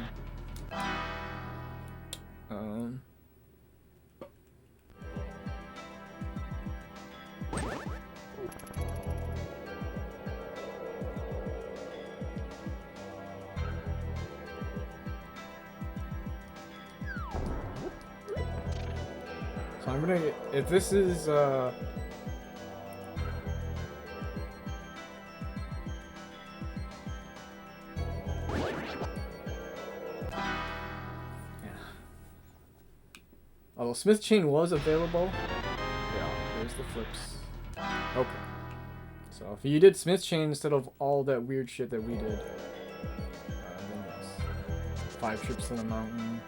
So I'm gonna, if this is, although Smith Chain was available. Yeah, there's the flips. Okay. So if you did Smith Chain instead of all that weird shit that we did, then yes. 5 trips to the mountain.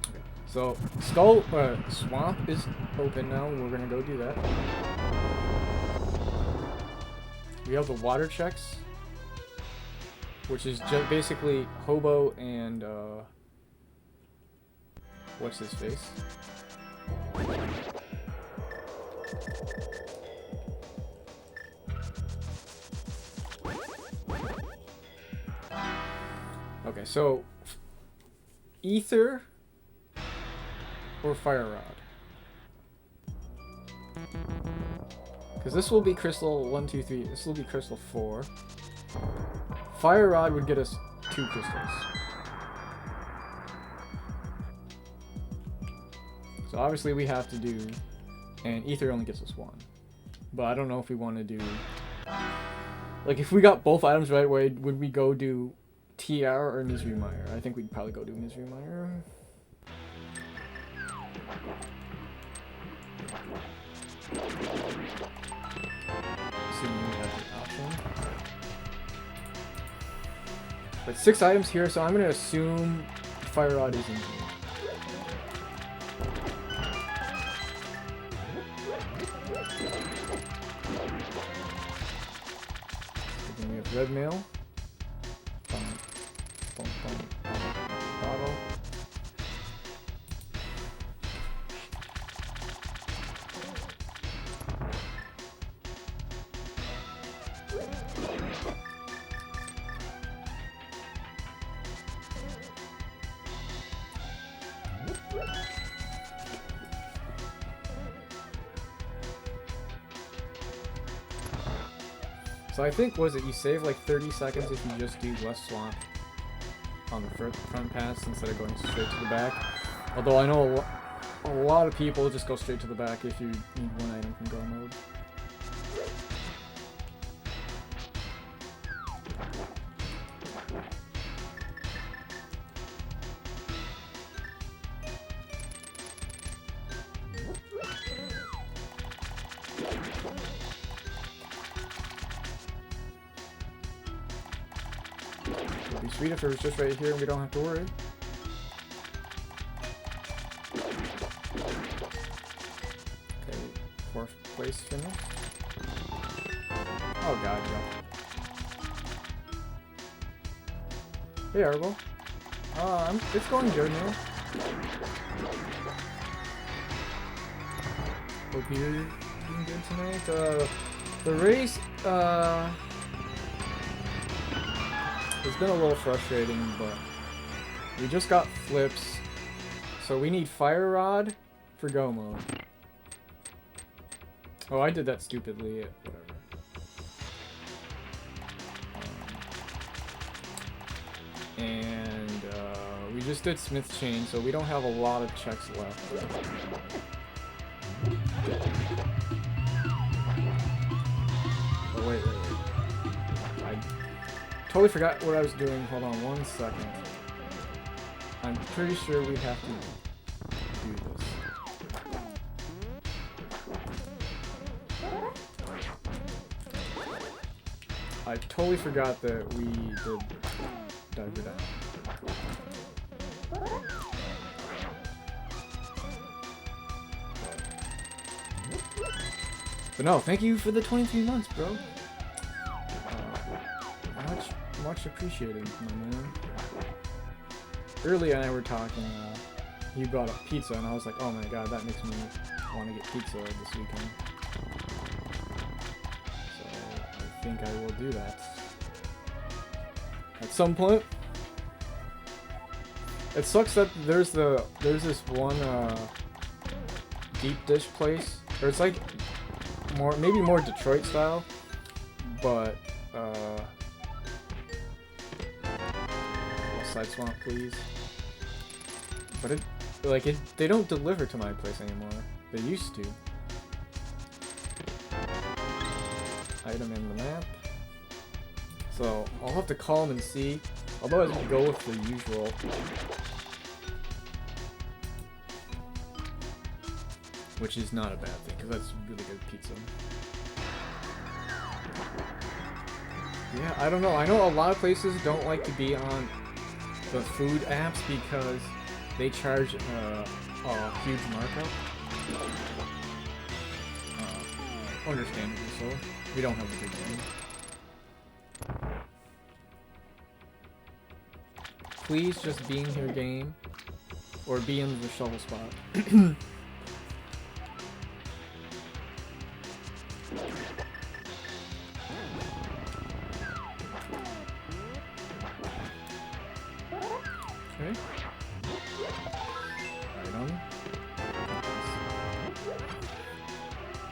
Okay. So Skull Swamp is open now. We're gonna go do that. We have the water checks, which is just basically Hobo and what's his face? Okay, so Ether or Fire Rod? Because this will be Crystal 1, 2, 3. This will be Crystal 4. Fire Rod would get us 2 crystals. So obviously we have to do, and Ether only gets us 1. But I don't know if we want to do, like if we got both items right away, would we go do TR or Misery Mire? I think we'd probably go do Misery Mire. Assuming we have the option. But 6 items here, so I'm gonna assume Fire Rod is in here. Then we have Red Mail. Bottle. So I think, was it you save like 30 seconds if you just do less swap on the front pass instead of going straight to the back. Although I know a lot of people just go straight to the back if you need one item from go mode. It'd be sweet if it was just right here and we don't have to worry. Okay, 4th place finished. Oh god, yeah. Hey Argo. It's going good now. Hope you're doing good tonight. The race, it's been a little frustrating, but we just got flips, so we need Fire Rod for go mode. Oh, I did that stupidly. Whatever. And we just did Smith's Chain, so we don't have a lot of checks left. Oh wait. I totally forgot what I was doing. Hold on 1 second. I'm pretty sure we have to do this. I totally forgot that we did dive it out. But no, thank you for the 23 months, bro. Much appreciated, my man. Earlier, and I were talking, he brought up pizza, and I was like, oh my god, that makes me want to get pizza this weekend. So, I think I will do that. At some point. It sucks that there's this one, deep dish place, or it's like, maybe more Detroit style, but, side swamp, please. But they don't deliver to my place anymore. They used to. Item in the map. So I'll have to call them and see. Otherwise, we go with the usual. Which is not a bad thing, because that's really good pizza. Yeah, I don't know. I know a lot of places don't like to be on the food apps because they charge a huge markup. Understandably so. We don't have the big one. Please just be in here, game. Or be in the shovel spot. Okay. Item.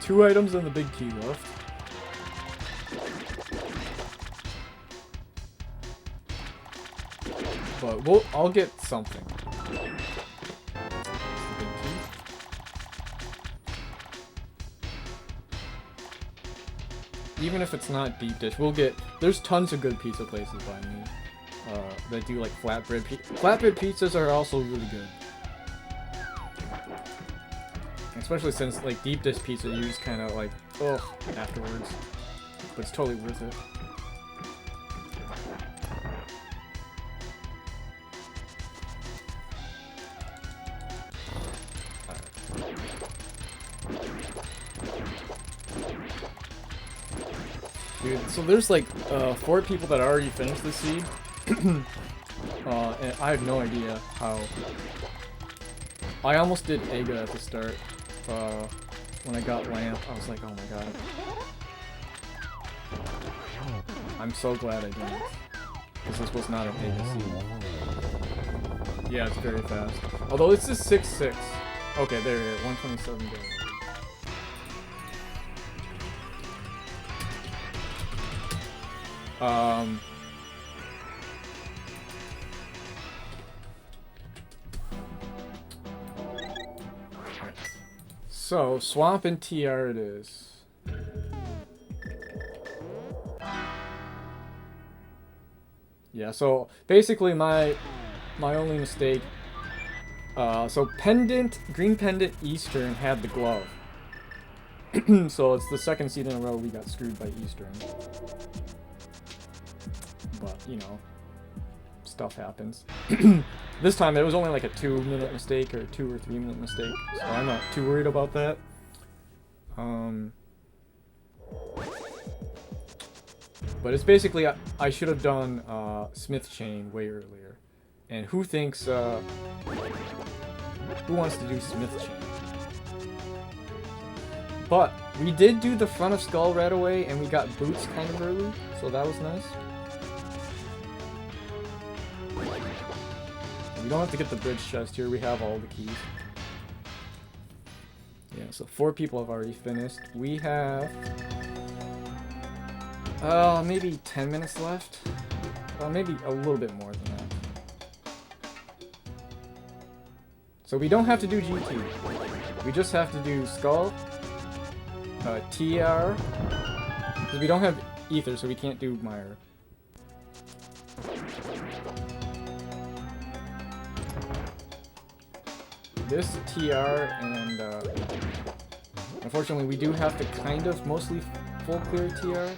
2 items and the big key left. But I'll get something. Even if it's not deep dish, we'll get. There's tons of good pizza places by me that do like flatbread. Flatbread pizzas are also really good, especially since like deep dish pizza you just kind of like ugh afterwards, but it's totally worth it. Dude, so there's like 4 people that already finished the seed, and I have no idea how. I almost did Ega at the start. When I got Lamp, I was like, oh my god. I'm so glad I didn't, because this was not an Ega seed. Yeah, it's very fast. Although it's just 6-6. Okay, there it is, 127 gold. So, Swamp and TR it is. Yeah, so basically my only mistake, so Pendant, Green Pendant Eastern had the glove. So it's the second seed in a row we got screwed by Eastern. But, you know, stuff happens. This time it was only like a 2-minute mistake or a 2 or 3 minute mistake, so I'm not too worried about that. But it's basically I should have done Smith Chain way earlier. And who thinks who wants to do Smith Chain? But we did do the front of Skull right away, and we got boots kind of early, so that was nice. We don't have to get the bridge chest here, we have all the keys. Yeah, so 4 people have already finished. We have maybe 10 minutes left. Maybe a little bit more than that. So we don't have to do GT. We just have to do Skull, TR, because we don't have Ether, so we can't do Myra. This TR, and unfortunately we do have to kind of mostly full clear TR.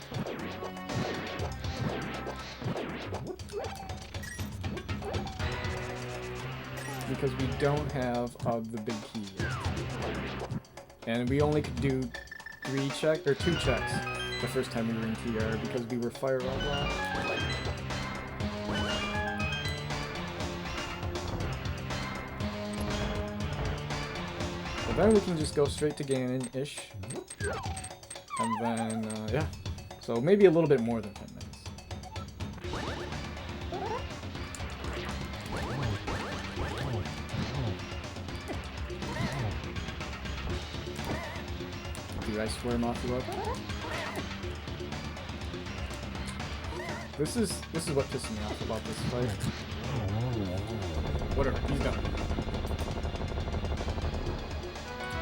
Because we don't have the big key yet. And we only could do 2 checks the first time we were in TR because we were fire out loud. Then we can just go straight to Ganon-ish. And then, yeah. So maybe a little bit more than 10 minutes. Dude, I swear Mothra up. This is what pisses me off about this fight. Whatever, he's done.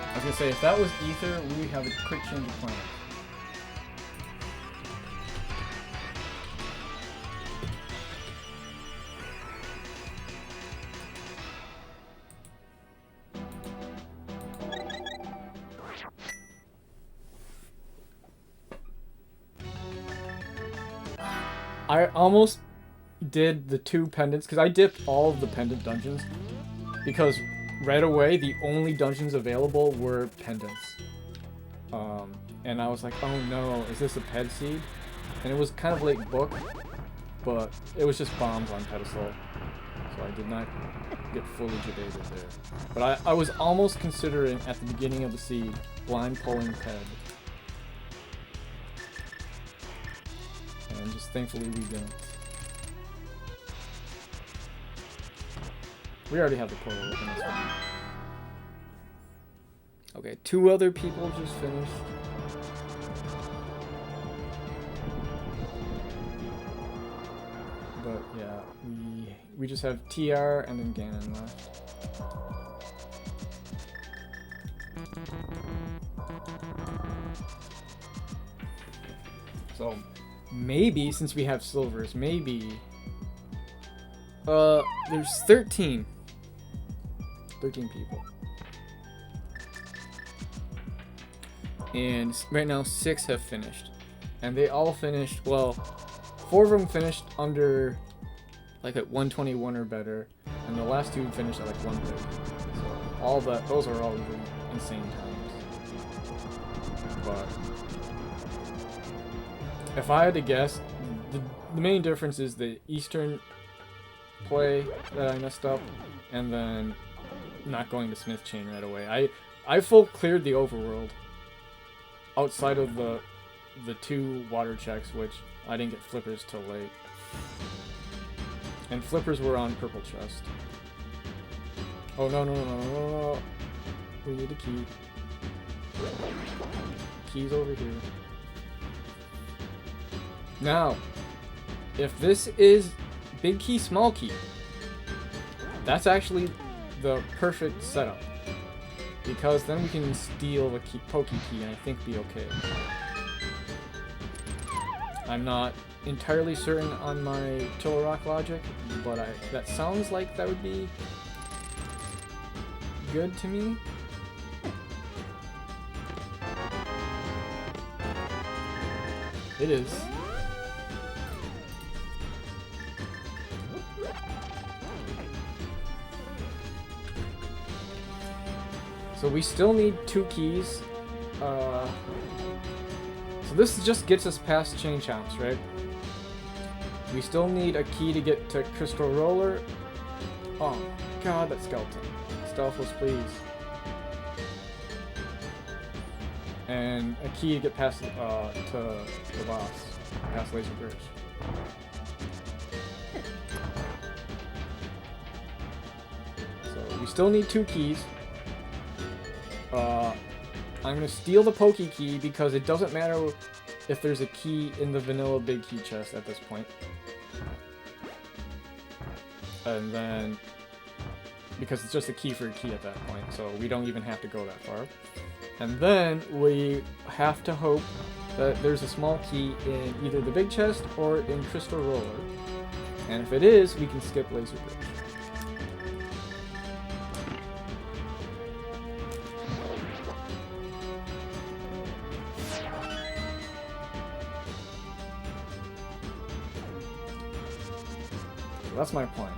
I was gonna say, if that was Ether, we would have a quick change of plans. I almost did the 2 pendants, because I dipped all of the pendant dungeons, because right away, the only dungeons available were pendants. And I was like, oh no, is this a ped seed? And it was kind of late book, but it was just bombs on pedestal. So I did not get fully debated there. But I was almost considering, at the beginning of the seed, blind pulling ped. And just thankfully we didn't. We already have the portal open, that's fine. Okay, 2 other people just finished. But yeah, we just have TR and then Ganon left. So maybe, since we have silvers, maybe there's 13 people. And right now 6 have finished. And they all finished, well, 4 of them finished under like at 121 or better, and the last 2 finished at like 130. So all that, those are all really insane times. But if I had to guess, the main difference is the Eastern play that I messed up, and then not going to Smith Chain right away. I full cleared the overworld outside of the 2 water checks, which I didn't get flippers till late. And flippers were on purple chest. Oh no. We need a key. Key's over here. Now, if this is big key, small key, that's actually the perfect setup. Because then we can steal the pokey key and I think be okay. I'm not entirely certain on my Chiller Rock logic, but that sounds like that would be good to me. It is. So we still need 2 keys. So this just gets us past Chain Chomps, right? We still need a key to get to Crystal Roller. Oh god, that skeleton. Stealthos, please. And a key to get past to the boss, past Laser Bridge. So we still need 2 keys. I'm gonna steal the Pokey Key because it doesn't matter if there's a key in the vanilla big key chest at this point. And then, because it's just a key for a key at that point, so we don't even have to go that far. And then we have to hope that there's a small key in either the big chest or in Crystal Roller. And if it is, we can skip Laser Bridge. So that's my plan.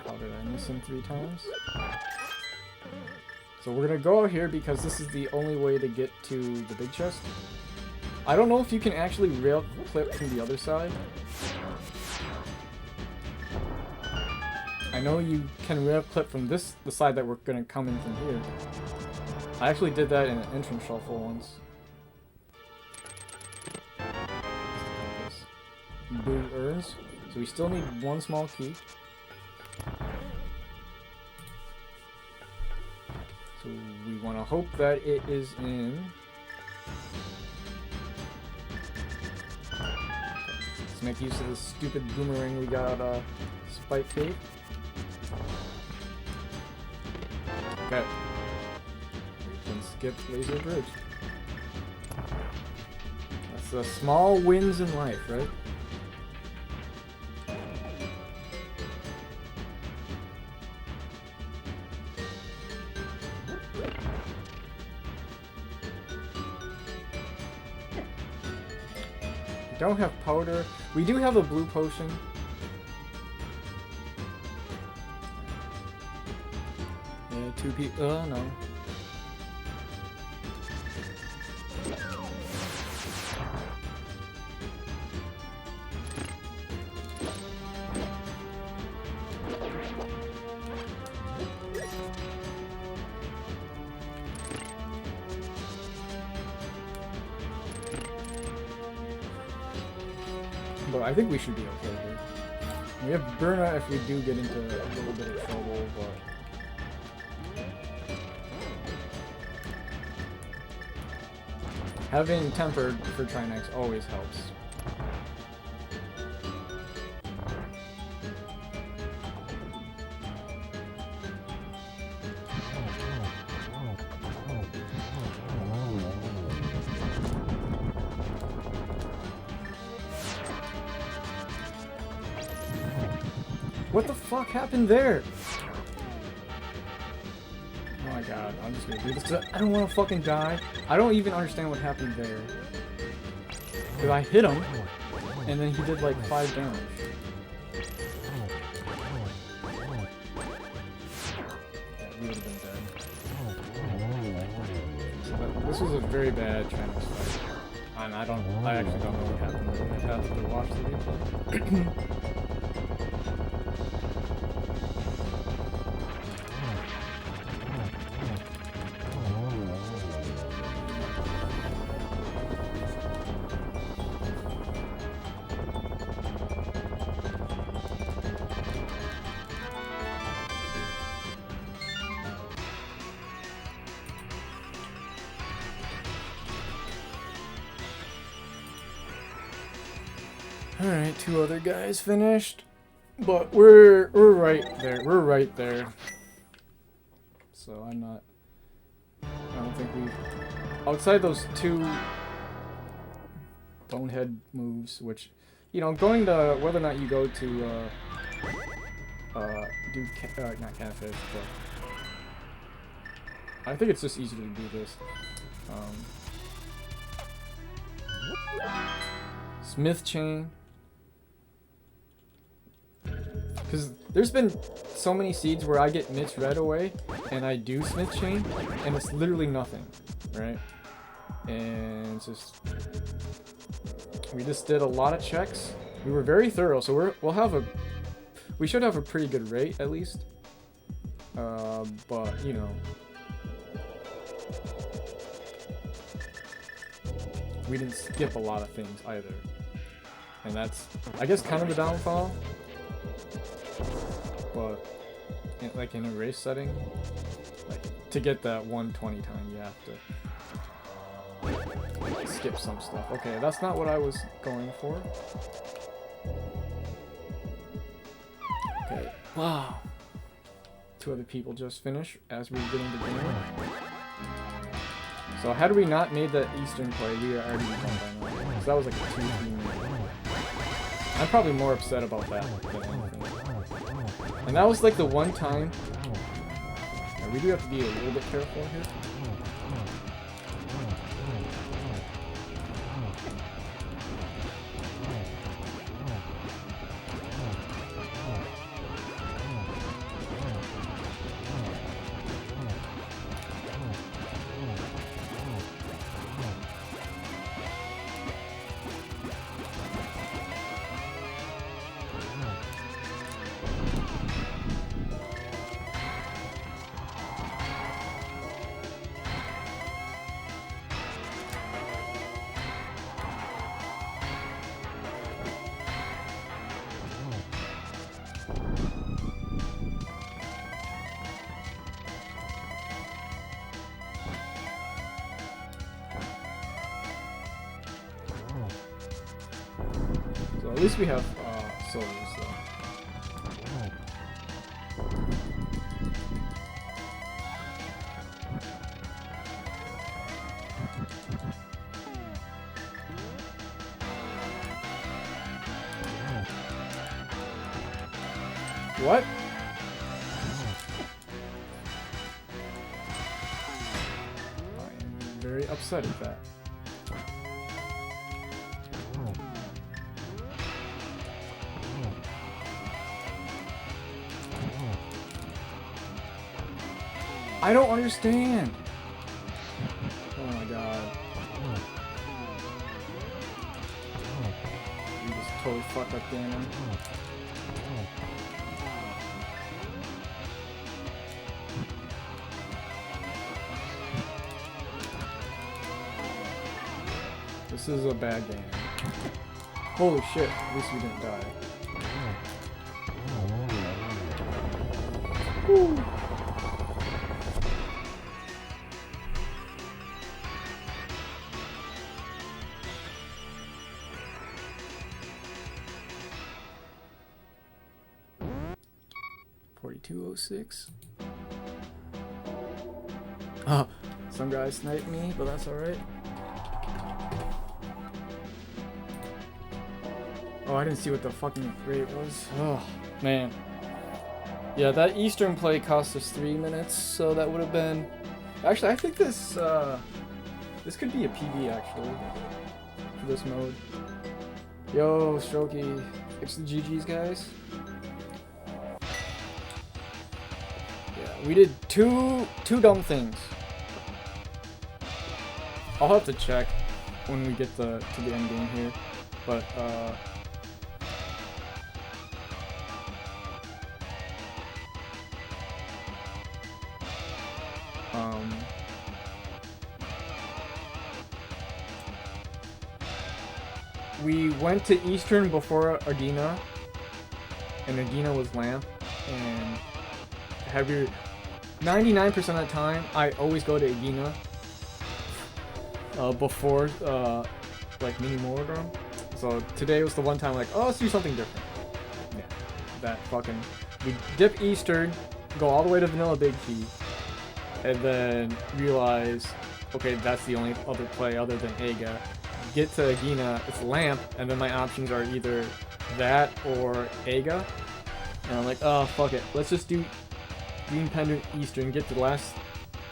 How did I miss him 3 times? So we're gonna go out here because this is the only way to get to the big chest. I don't know if you can actually rail clip from the other side. I know you can rail clip from the side that we're gonna come in from here. I actually did that in an entrance shuffle once. Blue urns. So we still need 1 small key. So we want to hope that it is in. Let's make use of this stupid boomerang we got out of Spike Cave. Okay. We can skip Laser Bridge. That's the small wins in life, right? don't have powder. We do have a blue potion. Yeah, 2 people. Oh no. But I think we should be okay here. We have Burna if we do get into a little bit of trouble, but... having Tempered for Trinax always helps. What the fuck happened there? Oh my god, I'm just gonna do this. I don't want to fucking die. I don't even understand what happened there. Cause I hit him, and then he did like 5 damage. Yeah, we would have been dead. So this was a very bad Chinese fight. And I actually don't know what happened. I have to watch the replay. Alright, 2 other guys finished. But we're right there. We're right there. So I don't think we've... outside those 2 bonehead moves, which, you know, going to whether or not you go to do not catfish, but I think it's just easier to do this. Smith chain. Because there's been so many seeds where I get Mitch Red away, and I do Smith Chain, and it's literally nothing, right? And it's just... we just did a lot of checks. We were very thorough, so we should have a pretty good rate, at least. But, you know... we didn't skip a lot of things, either. And that's, I guess, kind of the downfall. But, like in a race setting, like to get that 120 time, you have to skip some stuff. Okay, that's not what I was going for. Okay, wow. 2 other people just finished as we were getting the game. So had we not made that Eastern play, we are already done by now. So that was like a 2-3 minute. I'm probably more upset about that than anything. And that was like the one time... we do have to be a little bit careful here. At least we have soldiers, though. What? I am very upset at that. I don't understand. Oh my god. You just totally fucked up Ganon. This is a bad game. Holy shit, at least we didn't die. Woo. $42.06. Oh, some guy sniped me, but that's alright. Oh, I didn't see what the fucking rate was. Oh, man. Yeah, that Eastern play cost us 3 minutes, so that would have been... Actually, I think this could be a PB, actually, for this mode. Yo, Strokey. It's the GG's, guys. Yeah, we did two dumb things. I'll have to check when we get to the end game here, but, we went to Eastern before Agina, and Agina was lamp, and have your 99% of the time I always go to Agina before like mini Molodrum. So today was the one time like, oh, let's do something different. Yeah, that fucking we dip Eastern, go all the way to Vanilla Big Key, and then realize, okay, that's the only other play other than Aga. Get to Agina, it's lamp, and then my options are either that or Aga. And I'm like, oh, fuck it. Let's just do Green Pendant Eastern, get the last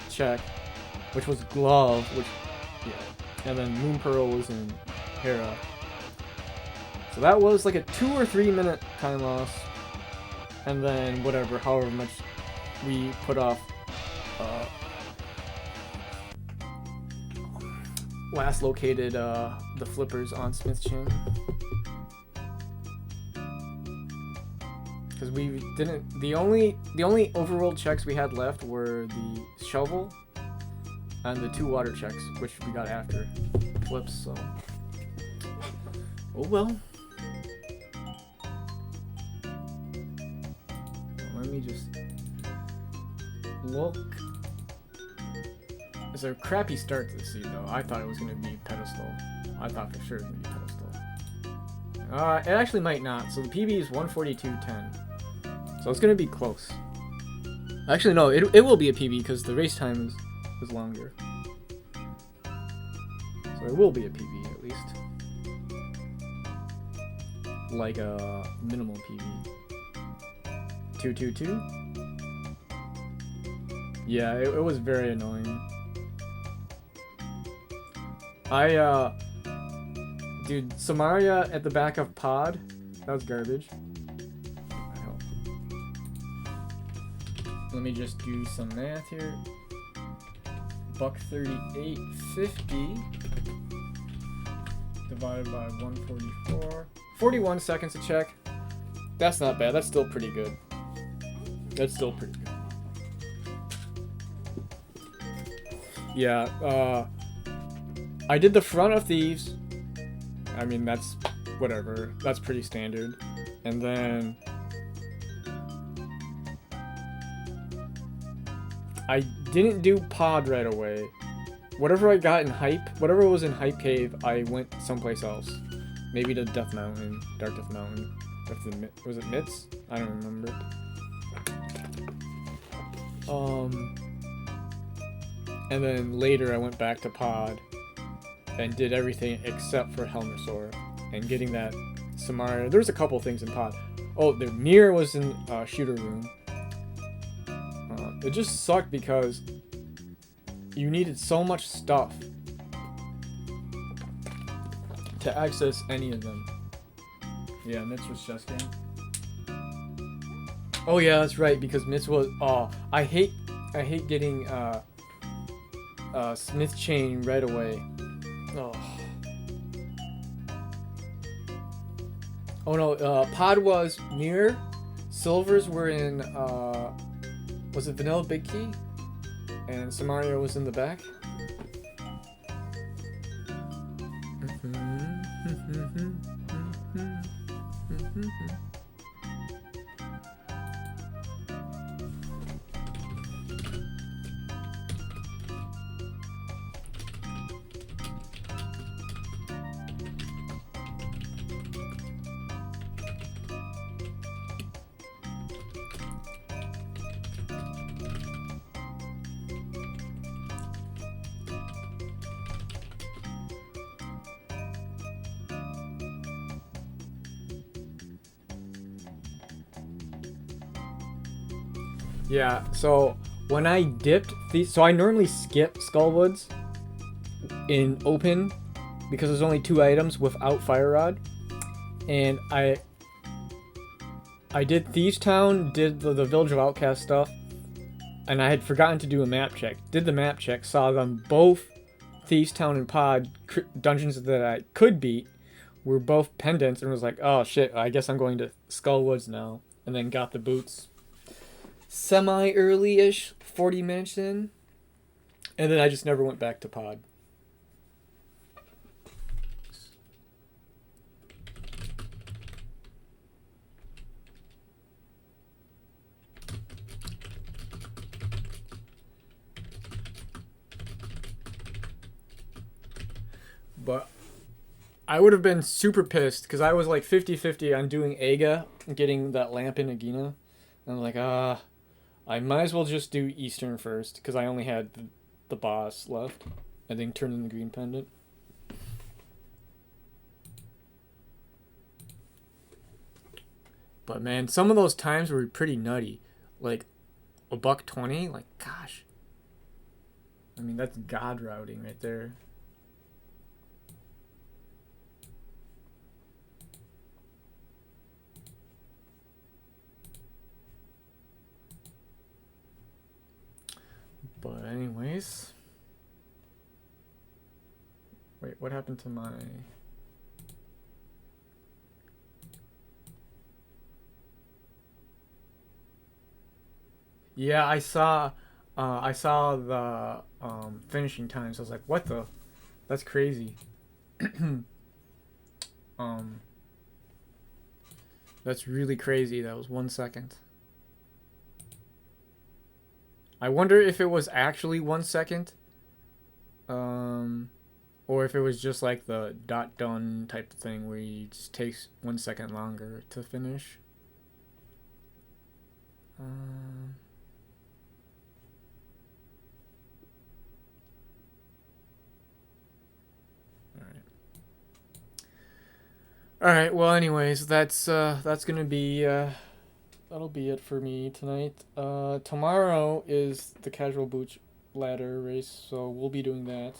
check, which was Glove, which, yeah. And then Moon Pearl was in Hera. So that was like a 2 or 3 minute time loss. And then whatever, however much we put off last located the flippers on Smith's Chain, because we didn't. The only overworld checks we had left were the shovel and the 2 water checks, which we got after flips. So, oh well. Let me just look. It's a crappy start to the seed, though. I thought it was going to be pedestal. I thought for sure it was going to be pedestal. It actually might not. So the PB is 142.10. So it's going to be close. Actually, no, it will be a PB because the race time is longer. So it will be a PB at least. Like a minimal PB. 222? Yeah, it was very annoying. Dude, Samaria at the back of Pod, that was garbage. Let me just do some math here. $138.50 divided by 144. 41 seconds to check. That's not bad. That's still pretty good. That's still pretty good. Yeah, I did the front of thieves. I mean, that's whatever. That's pretty standard. And then I didn't do pod right away. Whatever I got in hype, whatever was in Hype Cave, I went someplace else. Maybe to Death Mountain, Dark Death Mountain. Was it Mitz? I don't remember. And then later I went back to pod and did everything except for Helmersaur and getting that Samaria. There's a couple things in pod. Oh, the mirror was in shooter room. It just sucked because you needed so much stuff to access any of them. Yeah, Mitz was chess game. Oh yeah, that's right, because Mitz was... Oh, I hate I hate getting Smith chain right away. Oh. Oh no, Pod was mirror. Silvers were in, was it Vanilla Big Key? And Samaria was in the back. Yeah, so when I dipped, so I normally skip Skullwoods in open because there's only 2 items without Fire Rod, and I did Thieves Town, did the Village of Outcast stuff, and I had forgotten to do a map check. Did the map check, saw them both, Thieves Town and Pod dungeons that I could beat were both pendants, and was like, oh shit, I guess I'm going to Skullwoods now, and then got the boots semi-early-ish, 40 minutes in, and then I just never went back to Pod. But I would have been super pissed because I was like 50-50 on doing Aga and getting that lamp in Agina. And I'm like, I might as well just do Eastern first because I only had the boss left. And then turn in the green pendant. But man, some of those times were pretty nutty. Like $120, like gosh. I mean, that's god routing right there. But anyways. Wait, what happened to my... Yeah, I saw the finishing times. I was like, what the? That's crazy. That's really crazy. That was 1 second. I wonder if it was actually 1 second. Or if it was just like the dot done type of thing where it just takes 1 second longer to finish. All right. Well, anyways, that's gonna be that'll be it for me tonight. Tomorrow is the casual boot ladder race, so we'll be doing that.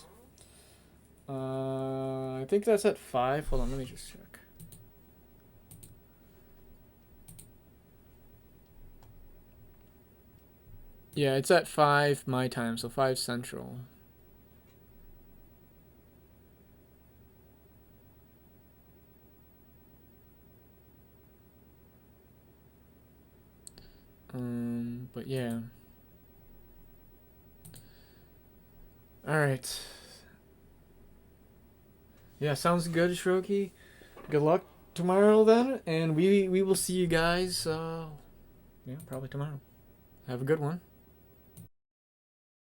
I think that's at 5. Hold on, let me just check. Yeah, it's at 5 my time, so 5 Central. But yeah. Alright. Yeah, sounds good, Shroki. Good luck tomorrow then, and we will see you guys, yeah, probably tomorrow. Have a good one.